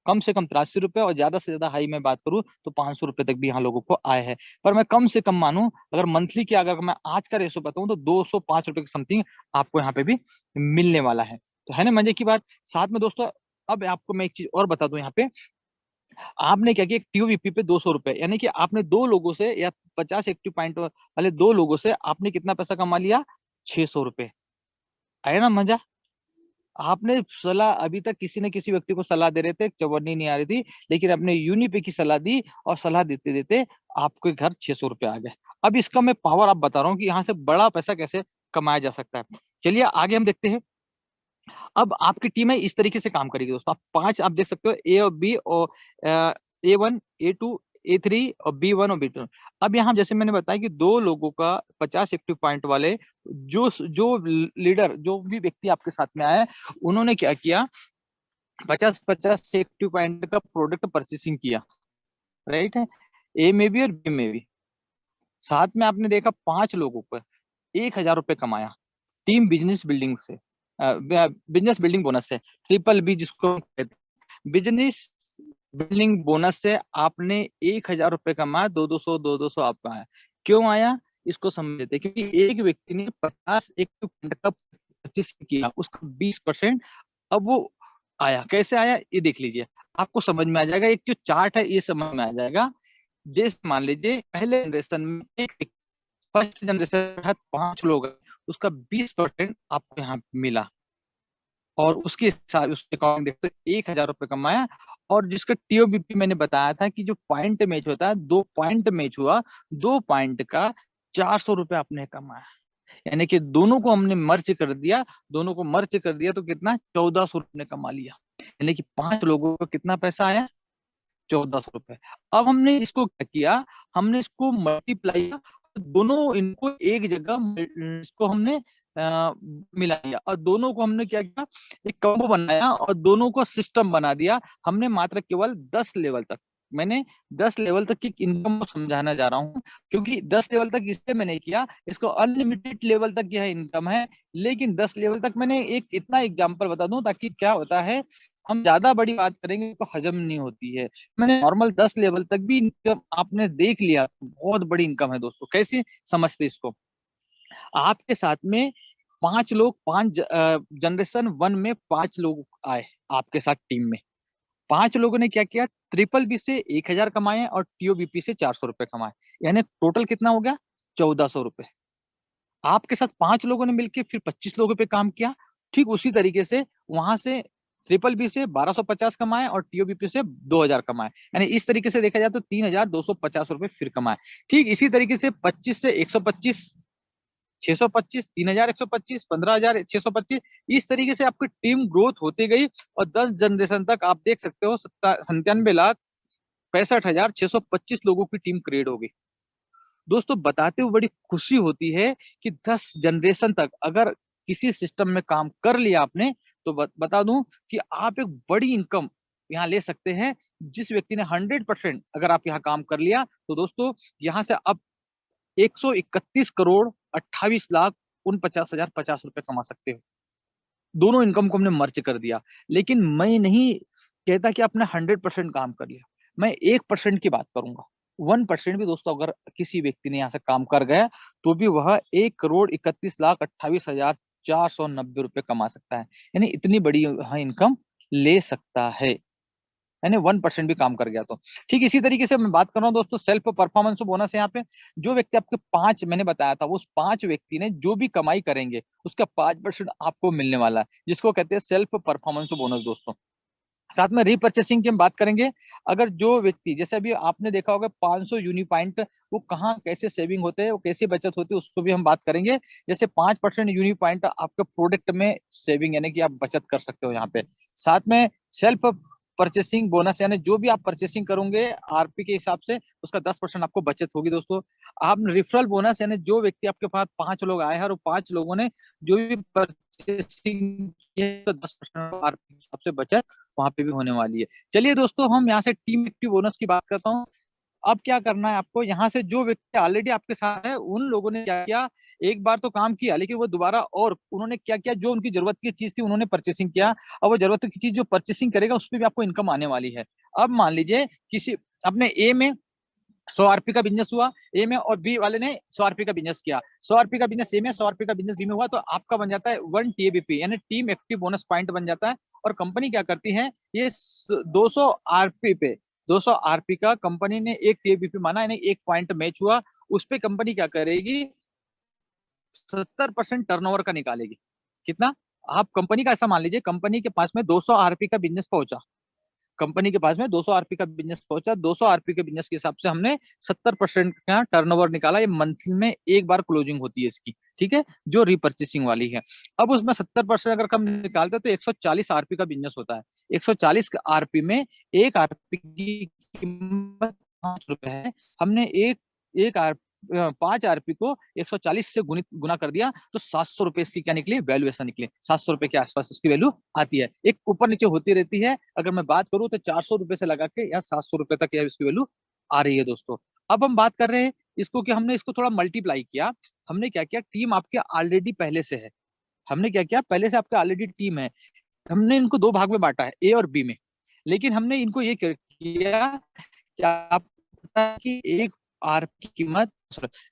कम से कम 83 रुपए, और ज्यादा से ज्यादा हाई में बात करूं तो 500 रुपए तक भी यहाँ लोगों को आए हैं। पर मैं कम से कम मानूं, अगर मंथली की अगर मैं आज का रेशो बताऊं तो 205 रुपए के समथिंग आपको यहाँ पे भी मिलने वाला है। तो है ना मजे की बात। साथ में दोस्तों अब आपको मैं एक चीज और बता दूं, यहाँ पे आपने क्या किया, टीओवीपी पे 200 रुपए, यानी कि आपने 2 लोगों से या 50 एक्टिव पॉइंट वाले 2 लोगों से आपने कितना पैसा कमा लिया, 600 रुपए। आया ना मजा। आपने सलाह, अभी तक किसी न किसी व्यक्ति को सलाह दे रहे थे, चवन्नी नहीं आ रही थी, लेकिन अपने यूनिपे की सलाह दी, और सलाह देते देते आपके घर 600 रुपए आ गए। अब इसका मैं पावर आप बता रहा हूँ कि यहाँ से बड़ा पैसा कैसे कमाया जा सकता है। चलिए आगे हम देखते हैं। अब आपकी टीम है इस तरीके से काम करेगी दोस्तों। आप 5 आप देख सकते हो, ए और बी, और A1 A2 A3 और B1 और B2। अब यहाँ जैसे मैंने बताया कि 2 लोगों का 50 एक्टिव पॉइंट वाले, जो जो लीडर, जो भी व्यक्ति आपके साथ में आया, उन्होंने क्या किया, 50-50 एक्टिव पॉइंट का प्रोडक्ट परचेसिंग किया, राइट है, ए में भी और बी में भी। साथ में आपने देखा 5 लोगों पर 1,000 रुपए कमाया, टीम बिजनेस बिल्डिंग से, बिजनेस बिल्डिंग बोनस से, ट्रिपल बी जिसको कहते हैं, बिजनेस बिल्डिंग बोनस से आपने 1,000 रुपए कमाया, 200-200 आपका आया। क्यों आया, इसको समझ लेते हैं। क्योंकि एक व्यक्ति ने 50 एक का परचेस किया, उसका 20% अब वो आया। कैसे आया ये देख लीजिए, आपको समझ में आ जाएगा। एक जो चार्ट है ये समझ में आ जाएगा। जैसे मान लीजिए पहले जनरेशन में एक फर्स्ट जनरेशन है, 5 लोग हैं, उसका 20% आपको यहाँ मिला, और उसके हिसाब उसके अकॉर्डिंग देखते तो 1,000 रुपए कमाया। और जिसका टीओबीपी मैंने बताया था कि जो पॉइंट मैच होता है, 2 पॉइंट मैच हुआ, 2 पॉइंट का 400 रुपए आपने कमाया। यानी कि दोनों को हमने मर्ज कर दिया, दोनों को मर्ज कर दिया तो कितना, 1,400 रुपए कमा लिया। यानी कि 5 लोगों को कितना पैसा आया, 1,400 रुपए। अब हमने इसको क्या किया, हमने इसको मल्टीप्लाई किया, दोनों इनको एक जगह इसको हमने मिला दिया, और दोनों को हमने क्या किया, एक कॉम्बो बनाया, और दोनों को सिस्टम बना दिया हमने। मात्र केवल 10 लेवल तक, मैंने 10 लेवल तक की इनकम को समझाना जा रहा हूँ, क्योंकि 10 लेवल तक इससे मैंने किया, इसको अनलिमिटेड लेवल तक यह इनकम है, लेकिन 10 लेवल तक मैंने एक इतना एग्जांपल बता दूं, ताकि क्या होता है, हम ज्यादा बड़ी बात करेंगे तो हजम नहीं होती है। मैंने नॉर्मल 10 लेवल तक भी इनकम आपने देख लिया, बहुत बड़ी इनकम है दोस्तों। कैसे समझते इसको, आपके साथ में 5 लोग, 5 जनरेशन 1 में 5 लोग आए आपके साथ टीम में। 5 लोगों ने क्या किया, ट्रिपल बी से 1,000 कमाए और टीओबीपी से 400 रुपए कमाए, यानी टोटल कितना हो गया, 1,400 रुपए। आपके साथ 5 लोगों ने मिलकर फिर 25 लोगों पे काम किया। ठीक उसी तरीके से वहां से ट्रिपल बी से 1,250 कमाए और टीओबीपी से 2,000 कमाए, यानी इस तरीके से देखा जाए तो 3,250 रुपए फिर कमाए। ठीक इसी तरीके से 25 से 125, 625, 3,125, 15,625, इस तरीके से आपकी टीम ग्रोथ होती गई, और 10 जनरेशन तक आप देख सकते हो 97,65,625 लोगों की टीम क्रिएट हो गई। दोस्तों बताते हुए बड़ी खुशी होती है कि 10 जनरेशन तक अगर किसी सिस्टम में काम कर लिया आपने, तो बता दूं कि आप एक बड़ी इनकम यहाँ ले सकते हैं। जिस व्यक्ति ने 100% अगर आप यहाँ काम कर लिया, तो दोस्तों यहाँ से अब 131 करोड़ 28 लाख 49,050 रुपए कमा सकते हो। दोनों इनकम को हमने मर्ज कर दिया। लेकिन मैं नहीं कहता कि आपने 100% काम कर लिया, मैं 1% की बात करूंगा। 1% भी दोस्तों अगर किसी व्यक्ति ने यहाँ से काम कर गया, तो भी वह 1,31,28,490 रुपए कमा सकता है। यानी इतनी बड़ी हाँ इनकम ले सकता है, यानी 1% भी काम कर गया तो। ठीक इसी तरीके से मैं बात कर रहा हूँ दोस्तों सेल्फ परफॉर्मेंस बोनस। यहाँ पे जो व्यक्ति आपके 5, मैंने बताया था, उस 5 व्यक्ति ने जो भी कमाई करेंगे उसका 5% आपको मिलने वाला है, जिसको कहते हैं सेल्फ परफॉर्मेंस बोनस दोस्तों। साथ में रीपर्चेसिंग की हम बात करेंगे। अगर जो व्यक्ति, जैसे अभी आपने देखा होगा 500 यूनी पॉइंट, वो कहाँ कैसे सेविंग होते हैं, वो कैसे बचत होती है, उसको भी हम बात करेंगे। जैसे 5% यूनी पॉइंट आपके प्रोडक्ट में सेविंग, यानी कि आप बचत कर सकते हो यहाँ पे। साथ में सेल्फ परचेसिंग बोनस, यानी जो भी आप परचेसिंग करोगे आरपी के हिसाब से, उसका 10% आपको बचत होगी दोस्तों। आप रिफरल बोनस, यानी जो व्यक्ति आपके पास 5 लोग आए हैं और 5 लोगों ने जो भी परचेसिंग की है, तो 10% आरपी के हिसाब से बचत वहां पे भी होने वाली है। चलिए दोस्तों, हम यहाँ से टीम एक्टिव बोनस की बात करता हूँ। अब क्या करना है आपको, यहाँ से जो व्यक्ति ऑलरेडी आपके साथ है, उन लोगों ने क्या किया, एक बार तो काम किया, लेकिन वो दोबारा और उन्होंने क्या किया, जो उनकी जरूरत की चीज थी उन्होंने परचेसिंग किया। अब वो जरूरत की चीज जो परचेसिंग करेगा उस पर भी आपको इनकम आने वाली है। अब मान लीजिए किसी अपने ए में 100 आरपी का बिजनेस हुआ ए में, और बी वाले ने 100 आरपी का बिजनेस किया। 100 आरपी का बिजनेस ए में, 100 आरपी का बिजनेस बी में हुआ, तो आपका बन जाता है 1 टीएबीपी, यानी टीम एक्टिव बोनस पॉइंट बन जाता है। और कंपनी क्या करती है, ये 200 आरपी पे, 200 आरपी का कंपनी ने 1 टीएबीपी माना, यानी 1 पॉइंट मैच हुआ, उस पे कंपनी क्या करेगी, 70% टर्नओवर का निकालेगी। कितना, आप कंपनी का ऐसा मान लीजिए, कंपनी के पास में 200 आरपी का बिजनेस पहुंचा, कंपनी के पास में 200 आरपी का बिजनेस पहुंचा, 200 आरपी के बिजनेस के हिसाब से हमने 70% का टर्नओवर निकाला। ये मंथली में एक बार क्लोजिंग होती है इसकी, ठीक है, जो रिपर्चेसिंग वाली है। अब उसमें 70% अगर हम निकालते हैं तो 140 आरपी का बिजनेस होता है। 140 आरपी में एक आरपी की कीमत ₹5 है। हमने एक एक 5 आरपी को 140 से गुना कर दिया, तो ₹700 इसकी क्या निकली, वैल्यूएशन निकली। ₹700 के आसपास इसकी वैल्यू आती है। एक ऊपर नीचे होती रहती है, अगर मैं बात करूं तो ₹400 से लगा के या ₹700 तक यह इसकी वैल्यू आ रही है दोस्तों। अब हम बात कर रहे हैं इसको कि हमने इसको थोड़ा मल्टीप्लाई किया। हमने क्या किया, टीम आपके ऑलरेडी पहले से है, हमने क्या किया, पहले से आपके ऑलरेडी टीम है, हमने इनको 2 भाग में बांटा है, ए और बी में। लेकिन हमने इनको ये किया, क्या आपको पता है कि एक आरपी की कीमत,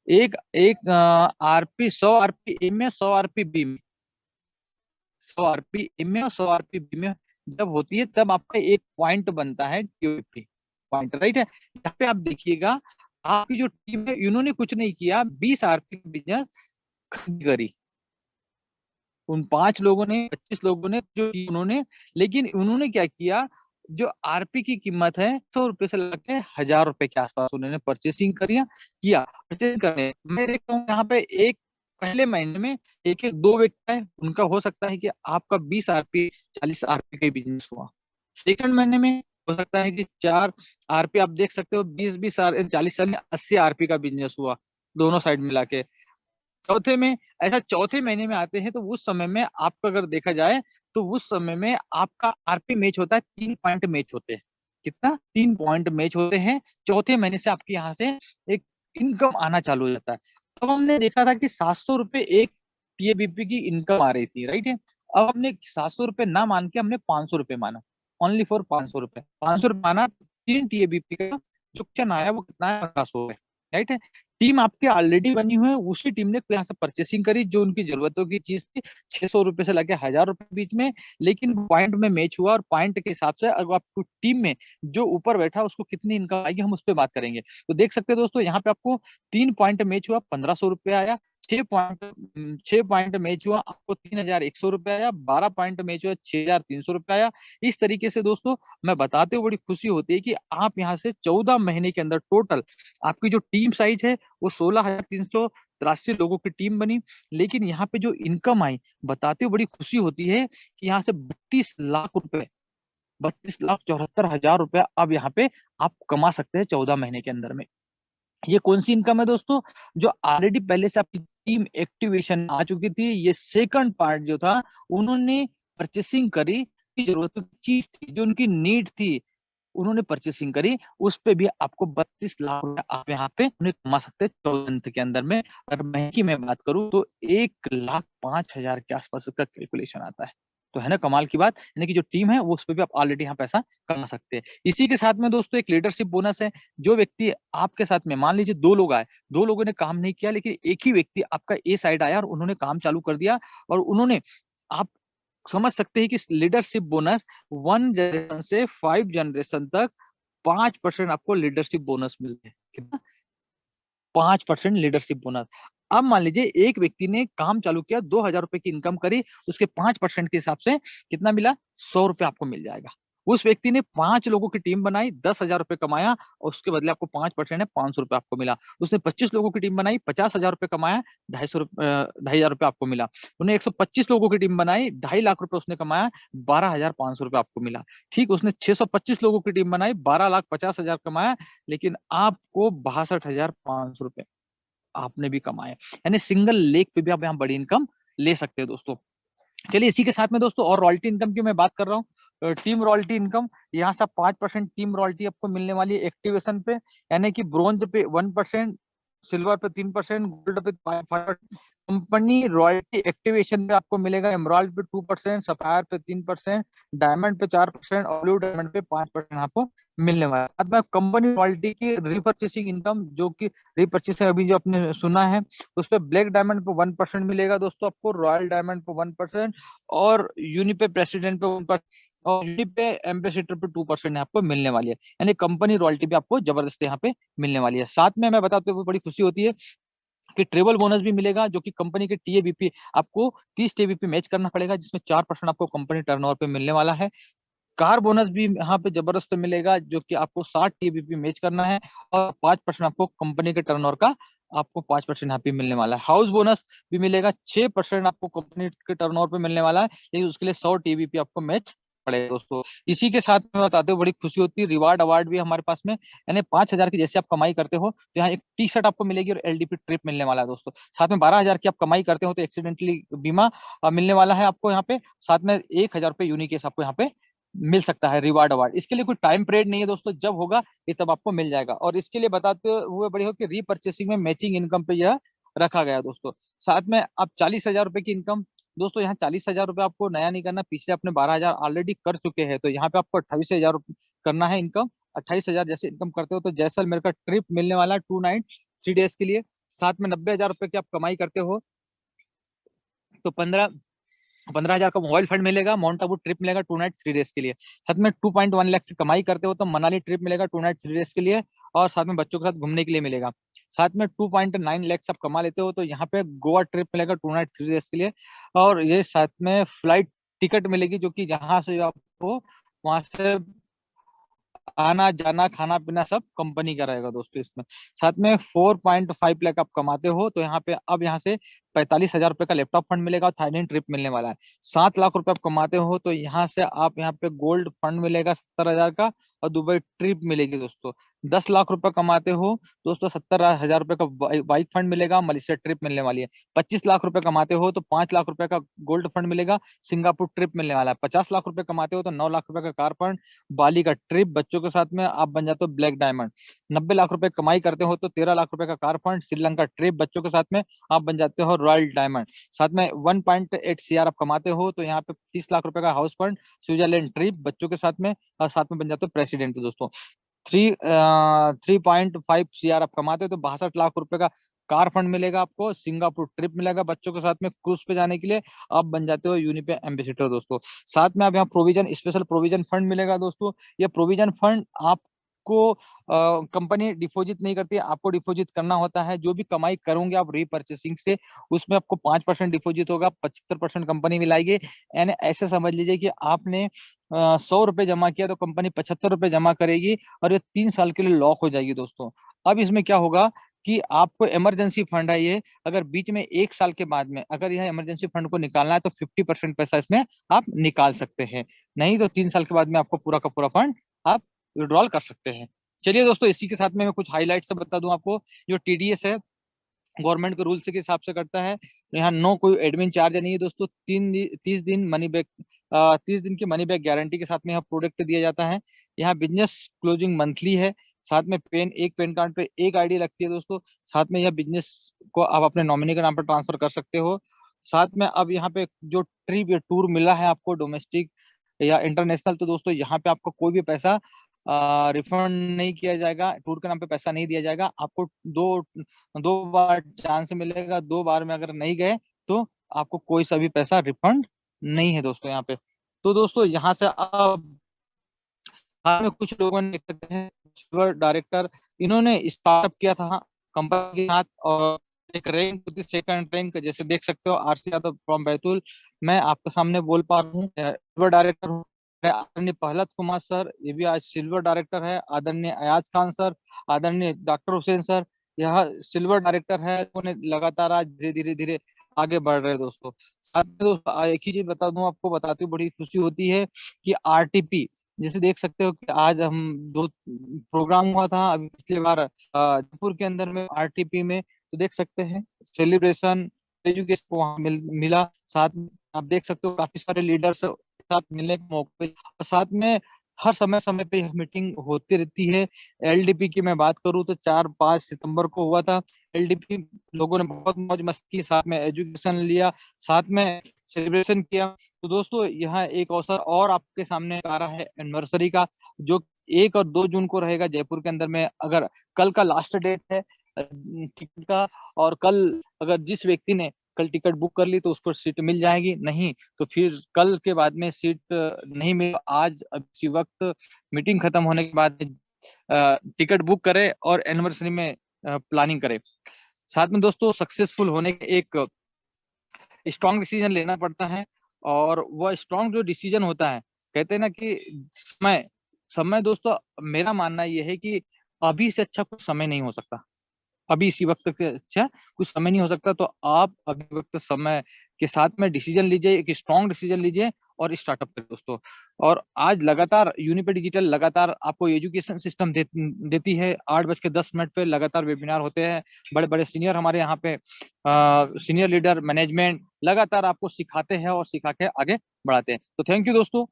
एक एक आरपी 100 आरपी ए में, 100 आरपी बी में, 100 आरपी ए में और 100 आरपी बी में जब होती है, तब आपका एक पॉइंट बनता है टीओपी पॉइंट, राइट है। यहाँ पे आप देखिएगा, आपकी जो टीम है इन्होंने कुछ नहीं किया, 20 आरपी बिजनेस खरीद करी, उन 5 लोगों ने, 25 लोगों ने जो उन्होंने, लेकिन उन्होंने क्या किया, जो आरपी की कीमत है ₹100 से लेके ₹1000 के आसपास उन्होंने परचेसिंग किया। परचेसिंग करने मैं देखता हूँ यहाँ पे एक पहले महीने में एक एक 2 व्यक्ति है, उनका हो सकता है कि आपका 20 आरपी 40 आरपी का बिजनेस हुआ। सेकंड महीने में हो सकता है कि 4 आरपी, आप देख सकते हो 20-20 40 80 आरपी का बिजनेस हुआ, दोनों साइड मिला के। चौथे में, ऐसा चौथे महीने में आते हैं, तो उस समय में आपका अगर देखा जाए, तो उस समय में आपका आरपी मैच होता है, 3 पॉइंट मैच होते हैं। कितना, 3 पॉइंट मैच होते हैं। चौथे महीने से आपके यहाँ से एक इनकम आना चालू हो जाता है। अब हमने देखा था कि ₹700 एक टीएबीपी की इनकम आ रही थी, राइट है। अब हमने ₹700 ना मान के हमने ₹500 माना, ओनली फॉर ₹500, ₹500 माना, 3 टीएबीपी का जो क्वेश्चन आया वो कितना है, 1500 है, राइट है। टीम आपकी ऑलरेडी बनी हुई है, उसी टीम ने यहाँ से परचेसिंग करी जो उनकी जरूरतों की चीज थी, ₹600 से लेके ₹1000 बीच में। लेकिन पॉइंट में मैच हुआ, और पॉइंट के हिसाब से अगर आपको टीम में जो ऊपर बैठा उसको कितनी इनकम आएगी, हम उस पर बात करेंगे। तो देख सकते हैं दोस्तों, यहाँ पे आपको 3 पॉइंट मैच हुआ, ₹1500 आया। 6 पॉइंट मैच हुआ, आपको ₹3100 आया। 12 पॉइंट मैच हुआ, ₹6300 आया। इस तरीके से दोस्तों, मैं बताते हुए बड़ी खुशी होती है कि आप यहाँ से 14 महीने के अंदर टोटल आपकी जो टीम साइज है वो 16,383 लोगों की टीम बनी। लेकिन यहाँ पे जो इनकम आई, बताते हुए बड़ी खुशी होती है कि यहाँ से 32 लाख रुपए, 32,74,000 रुपया अब यहाँ पे आप कमा सकते हैं 14 महीने के अंदर में। ये कौन सी इनकम है दोस्तों, जो ऑलरेडी पहले से आपकी टीम एक्टिवेशन आ चुकी थी। ये सेकंड पार्ट जो था, उन्होंने परचेसिंग करी, की जरूरत की चीज थी, जो उनकी नीड थी, उन्होंने परचेसिंग करी, उस पे भी आपको 32 लाख रुपए आप यहाँ पे उन्हें कमा सकते हैं 14 मंथ के अंदर में। अगर महीने की मैं बात करूं तो 1,05,000 के आसपास का कैलकुलेशन आता है। तो है ना कमाल की बात, यानी कि जो टीम है वो उस पे भी आप ऑलरेडी यहाँ पैसा कमा सकते हैं। इसी के साथ में दोस्तों एक लीडरशिप बोनस है। जो व्यक्ति आपके साथ में, मान लीजिए 2 लोग आए, 2 लोगों ने काम नहीं किया, लेकिन एक ही व्यक्ति आपका ए साइड आया और उन्होंने काम चालू कर दिया, और उन्होंने आप समझ सकते हैं कि लीडरशिप बोनस 1 जनरेशन से 5 जनरेशन तक 5% आपको लीडरशिप बोनस मिलते हैं। कितना? 5% लीडरशिप बोनस। अब मान लीजिए एक व्यक्ति ने काम चालू किया, 2,000 रुपए की इनकम करी, उसके 5% के हिसाब से कितना मिला? 100 रुपए आपको मिल जाएगा। उस व्यक्ति ने 5 लोगों की टीम बनाई, 10,000 रुपए कमाया और उसके बदले आपको 5% है, 500 रुपए आपको मिला। उसने 25 लोगों की टीम बनाई, 50,000 रुपए कमाया, 2,500 रुपए आपको मिला। उन्हें 125 लोगों की टीम बनाई, 2.5 लाख रुपए उसने कमाया, 12,500 रुपए आपको मिला। ठीक, उसने 625 लोगों की टीम बनाई, 12,50,000 कमाया, लेकिन आपको 62,500 रुपए आपने भी कमाए। यानी सिंगल लेग पे भी आप यहाँ बड़ी इनकम ले सकते हैं दोस्तों। चलिए इसी के साथ में दोस्तों और रॉयल्टी इनकम की मैं बात कर रहा हूँ। टीम रॉयल्टी इनकम, यहाँ से 5% टीम रॉयल्टी आपको मिलने वाली है एक्टिवेशन पे, यानी कि ब्रोंज पे 1%, सिल्वर पे 3%, गोल्ड पे 5%। कंपनी रॉयल्टी एक्टिवेशन पे आपको मिलेगा एमराल्ड पे 2%, सफायर पे 3%, डायमंड पे 4% और ब्लू डायमंड पे 5% आपको मिलने वाला है। बाद में कंपनी रॉयल्टी की रिपर्चेसिंग इनकम, जो कि रिपर्चेसिंग अभी जो आपने सुना है, उस पर ब्लैक डायमंड पे 1% मिलेगा दोस्तों आपको, रॉयल डायमंड पे 1% और यूनिपे प्रेसिडेंट पे 1% और यूनिपे एम्बेसडर पे 2% आपको मिलने वाली है। यानी कंपनी रॉयल्टी भी आपको जबरदस्त यहाँ पे मिलने वाली है। साथ में मैं बताते हुए बड़ी खुशी होती है कि ट्रेवल बोनस भी मिलेगा, जो कि कंपनी के टीएबीपी आपको 30 टीबीपी मैच करना पड़ेगा, जिसमें 4% आपको कंपनी टर्नओवर पे मिलने वाला है। कार बोनस भी यहाँ पे जबरदस्त मिलेगा, जो कि आपको 60 टीबीपी मैच करना है और 5% आपको कंपनी के टर्नओवर का आपको 5% यहाँ पे मिलने वाला है। हाउस बोनस भी मिलेगा, 6% आपको कंपनी के टर्नओवर पे मिलने वाला है, लेकिन उसके लिए 100 टीबीपी आपको मैच पड़ेगा दोस्तों। इसी के साथ में बताते हुए बड़ी खुशी होती है, रिवार्ड अवार्ड भी हमारे पास में, यानी 5,000 की जैसे आप कमाई करते हो तो यहाँ एक टी शर्ट आपको मिलेगी और एलडीपी ट्रिप मिलने वाला है दोस्तों। साथ में 12,000 की आप कमाई करते हो तो एक्सीडेंटली बीमा मिलने वाला है आपको यहाँ पे। साथ में 1,000 रुपए यूनिकेस आपको यहाँ पे मिल सकता है रिवार्ड अवार्ड। इसके लिए कोई टाइम पीरियड नहीं है दोस्तों, जब होगा ये तब आपको मिल जाएगा। और इसके लिए बताते हुए बड़ी हो कि रीपर्चेसिंग में मैचिंग इनकम पे यह रखा गया दोस्तों। साथ में अब 40,000 रुपए की इनकम, दोस्तों यहाँ 40,000 रुपए आपको नया नहीं करना, पिछले अपने 12,000 ऑलरेडी कर चुके हैं, तो यहाँ पे आपको 28,000 करना है इनकम। 28,000 जैसे इनकम करते हो तो जैसलमेर का ट्रिप मिलने वाला है 2 नाइट 3 डेज के लिए। साथ में 90,000 रुपए की आप कमाई करते हो तो 15,000 का मोबाइल फंड मिलेगा, माउंट आबू ट्रिप मिलेगा 2 नाइट 3 डेज के लिए। साथ में 2.1 लाख से कमाई करते हो तो मनाली ट्रिप मिलेगा 2 नाइट 3 डेज के लिए और साथ में बच्चों के साथ घूमने के लिए मिलेगा। साथ में 2.9 लाख आप कमा लेते हो तो यहाँ पे गोवा ट्रिप मिलेगा 2 नाइट 3 डेज के लिए। और ये साथ में फ्लाइट टिकट मिलेगी, जो कि जहां से आपको वहां से आना जाना खाना पीना सब कंपनी का रहेगा दोस्तों इसमें। साथ में 4.5 लाख आप कमाते हो तो यहाँ पे अब यहाँ से 45,000 रुपए का लैपटॉप फंड मिलेगा और थाईलैंड ट्रिप मिलने वाला है। 7 लाख रुपए आप कमाते हो तो यहाँ से आप यहाँ पे गोल्ड फंड मिलेगा 70,000 का और दुबई ट्रिप मिलेगी दोस्तों। 10 लाख रुपए कमाते हो दोस्तों, 70,000 रुपए का बाइक फंड मिलेगा, मलेशिया ट्रिप मिलने वाली है। 25 लाख रुपए कमाते हो तो 5 लाख रुपए का गोल्ड फंड मिलेगा, सिंगापुर ट्रिप मिलने वाला है। 50 लाख रुपए कमाते हो तो 9 लाख रुपए का कार फंड, बाली का ट्रिप बच्चों के साथ में आप बन जाते हो ब्लैक डायमंड। 90 लाख रुपए कमाई करते हो तो 13 लाख रुपए का कार फंड, श्रीलंका ट्रिप बच्चों के साथ में आप बन जाते हो रॉयल डायमंड। साथ में 1.8 सीआर आप कमाते हो तो यहाँ पे 30 लाख रुपए का हाउस फंड, स्विट्जरलैंड ट्रिप बच्चों के साथ में और साथ में बन जाते हो प्रेसिडेंट दोस्तों। 3.5 सीआर आप कमाते हो तो 62 लाख रुपए का कार फंड मिलेगा आपको, सिंगापुर ट्रिप मिलेगा बच्चों के साथ में क्रूज पे जाने के लिए, आप बन जाते हो यूनिपे एम्बेसडर दोस्तों। साथ में आप यहाँ प्रोविजन स्पेशल प्रोविजन फंड मिलेगा दोस्तों। ये प्रोविजन फंड आपको कंपनी डिपॉजिट नहीं करती है, आपको डिपॉजिट करना होता है। जो भी कमाई करोगे आप रीपर्चेसिंग से, उसमें आपको 5% डिपॉजिट होगा, 75% कंपनी मिलाएगी। यानी ऐसे समझ लीजिए कि आपने 100 रुपए जमा किया तो कंपनी 75 रुपए जमा करेगी और ये 3 साल के लिए लॉक हो जाएगी दोस्तों। अब इसमें क्या होगा कि आपको इमरजेंसी फंड है ये, अगर बीच में 1 साल के बाद में अगर यह इमरजेंसी फंड को निकालना है तो 50% पैसा इसमें आप निकाल सकते हैं, नहीं तो 3 साल के बाद में आपको पूरा का पूरा फंड आप विड्रॉल कर सकते हैं। चलिए दोस्तों इसी के साथ में मैं कुछ हाईलाइट से बता दूं आपको। जो टीडीएस है गवर्नमेंट के रूल्स के हिसाब से करता है, यहाँ नो कोई एडमिन चार्ज नहीं है दोस्तों। 30 दिन मनी बैक 30 दिन की मनी बैक गारंटी के साथ में यहाँ प्रोडक्ट दिया जाता है। यहाँ बिजनेस क्लोजिंग मंथली है। साथ में एक पेन कार्ड पे एक आईडी लगती है दोस्तों। साथ में यह बिजनेस को आप अपने नॉमिनी के नाम पर ट्रांसफर कर सकते हो। साथ में अब यहाँ पे जो ट्रिप या टूर मिला है आपको डोमेस्टिक या इंटरनेशनल, तो दोस्तों यहाँ पे आपको कोई भी पैसा रिफंड नहीं किया जाएगा, टूर के नाम पे पैसा नहीं दिया जाएगा आपको। दो दो बार चांस मिलेगा, 2 बार में अगर नहीं गए तो आपको कोई सा भी पैसा रिफंड नहीं है दोस्तों यहाँ पे। तो दोस्तों यहाँ से आप हाल में कुछ लोगों ने देख सकते हैं सिल्वर डायरेक्टर, इन्होंने स्टार्टअप किया था कंपनी के साथ, और एक रैंक होती सेकंड रैंक, जैसे देख सकते हो आरसी यादव फ्रॉम बैतूल, मैं आपके सामने बोल पा रहा हूँ सिल्वर डायरेक्टर हूँ। आदरणीय प्रहलाद कुमार सर, ये भी आज सिल्वर डायरेक्टर है। आदरणीय अयाज खान सर, आदरणीय डॉक्टर हुसैन सर, यह सिल्वर डायरेक्टर है। उन्होंने लगातार आज धीरे धीरे धीरे आगे बढ़ रहे हैं दोस्तों। साथ में दोस्तों एक ही चीज बता दूं आपको, बताते हुए बड़ी खुशी होती है कि आरटीपी, जैसे देख सकते हो कि आज हम दो प्रोग्राम हुआ था अभी पिछले बार जयपुर के अंदर में आरटीपी में, तो देख सकते हैं सेलिब्रेशन एजुकेशन को वहाँ मिला। साथ में आप देख सकते हो काफी सारे लीडर्स साथ मिलने के मौके पे, और साथ में हर समय समय पे यह मीटिंग होती रहती है। एलडीपी की मैं बात करूँ तो 4-5 सितंबर को हुआ था एलडीपी, लोगों ने बहुत मौज मस्ती की, साथ में एजुकेशन लिया, साथ में सेलिब्रेशन किया। तो दोस्तों यहाँ एक अवसर और आपके सामने आ रहा है एनिवर्सरी का, जो 1 और 2 जून को रहेगा जयपुर के अंदर में। अगर कल का लास्ट डेट है टिकट का, और कल अगर जिस व्यक्ति ने कल टिकट बुक कर ली तो उसको सीट मिल जाएगी, नहीं तो फिर कल के बाद में सीट नहीं मिल। आज अब इसी वक्त मीटिंग खत्म होने के बाद टिकट बुक करे और एनिवर्सरी में प्लानिंग करे। साथ में दोस्तों सक्सेसफुल होने के एक स्ट्रॉन्ग डिसीजन लेना पड़ता है, और वह स्ट्रॉन्ग जो डिसीजन होता है, कहते हैं ना कि समय, समय दोस्तों, मेरा मानना यह है कि अभी से अच्छा कुछ समय नहीं हो सकता। अभी इसी वक्त से अच्छा कुछ समय नहीं हो सकता, तो आप अभी वक्त समय के साथ में डिसीजन लीजिए, एक स्ट्रॉन्ग डिसीजन लीजिए और स्टार्टअप करें दोस्तों। और आज लगातार यूनिपे डिजिटल लगातार आपको एजुकेशन सिस्टम देती है। 8:10 पे लगातार वेबिनार होते हैं। बड़े बड़े सीनियर हमारे यहाँ पे सीनियर लीडर मैनेजमेंट लगातार आपको सिखाते हैं और सिखा के आगे बढ़ाते हैं। तो थैंक यू दोस्तों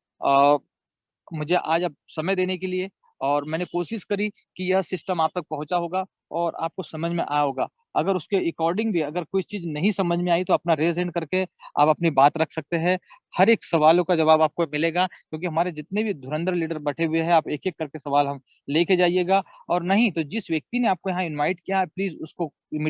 मुझे आज अब समय देने के लिए, और मैंने कोशिश करी कि यह सिस्टम आप तक पहुंचा होगा और आपको समझ में आया होगा। अगर उसके अकॉर्डिंग भी अगर कोई चीज नहीं समझ में आई तो अपना रेज हैंड करके आप अपनी बात रख सकते हैं। हर एक सवालों का जवाब आपको मिलेगा, क्योंकि हमारे जितने भी धुरंधर लीडर बैठे हुए हैं, आप एक एक करके सवाल हम लेके जाइएगा। और नहीं तो जिस व्यक्ति ने आपको यहाँ इनवाइट किया है, प्लीज उसको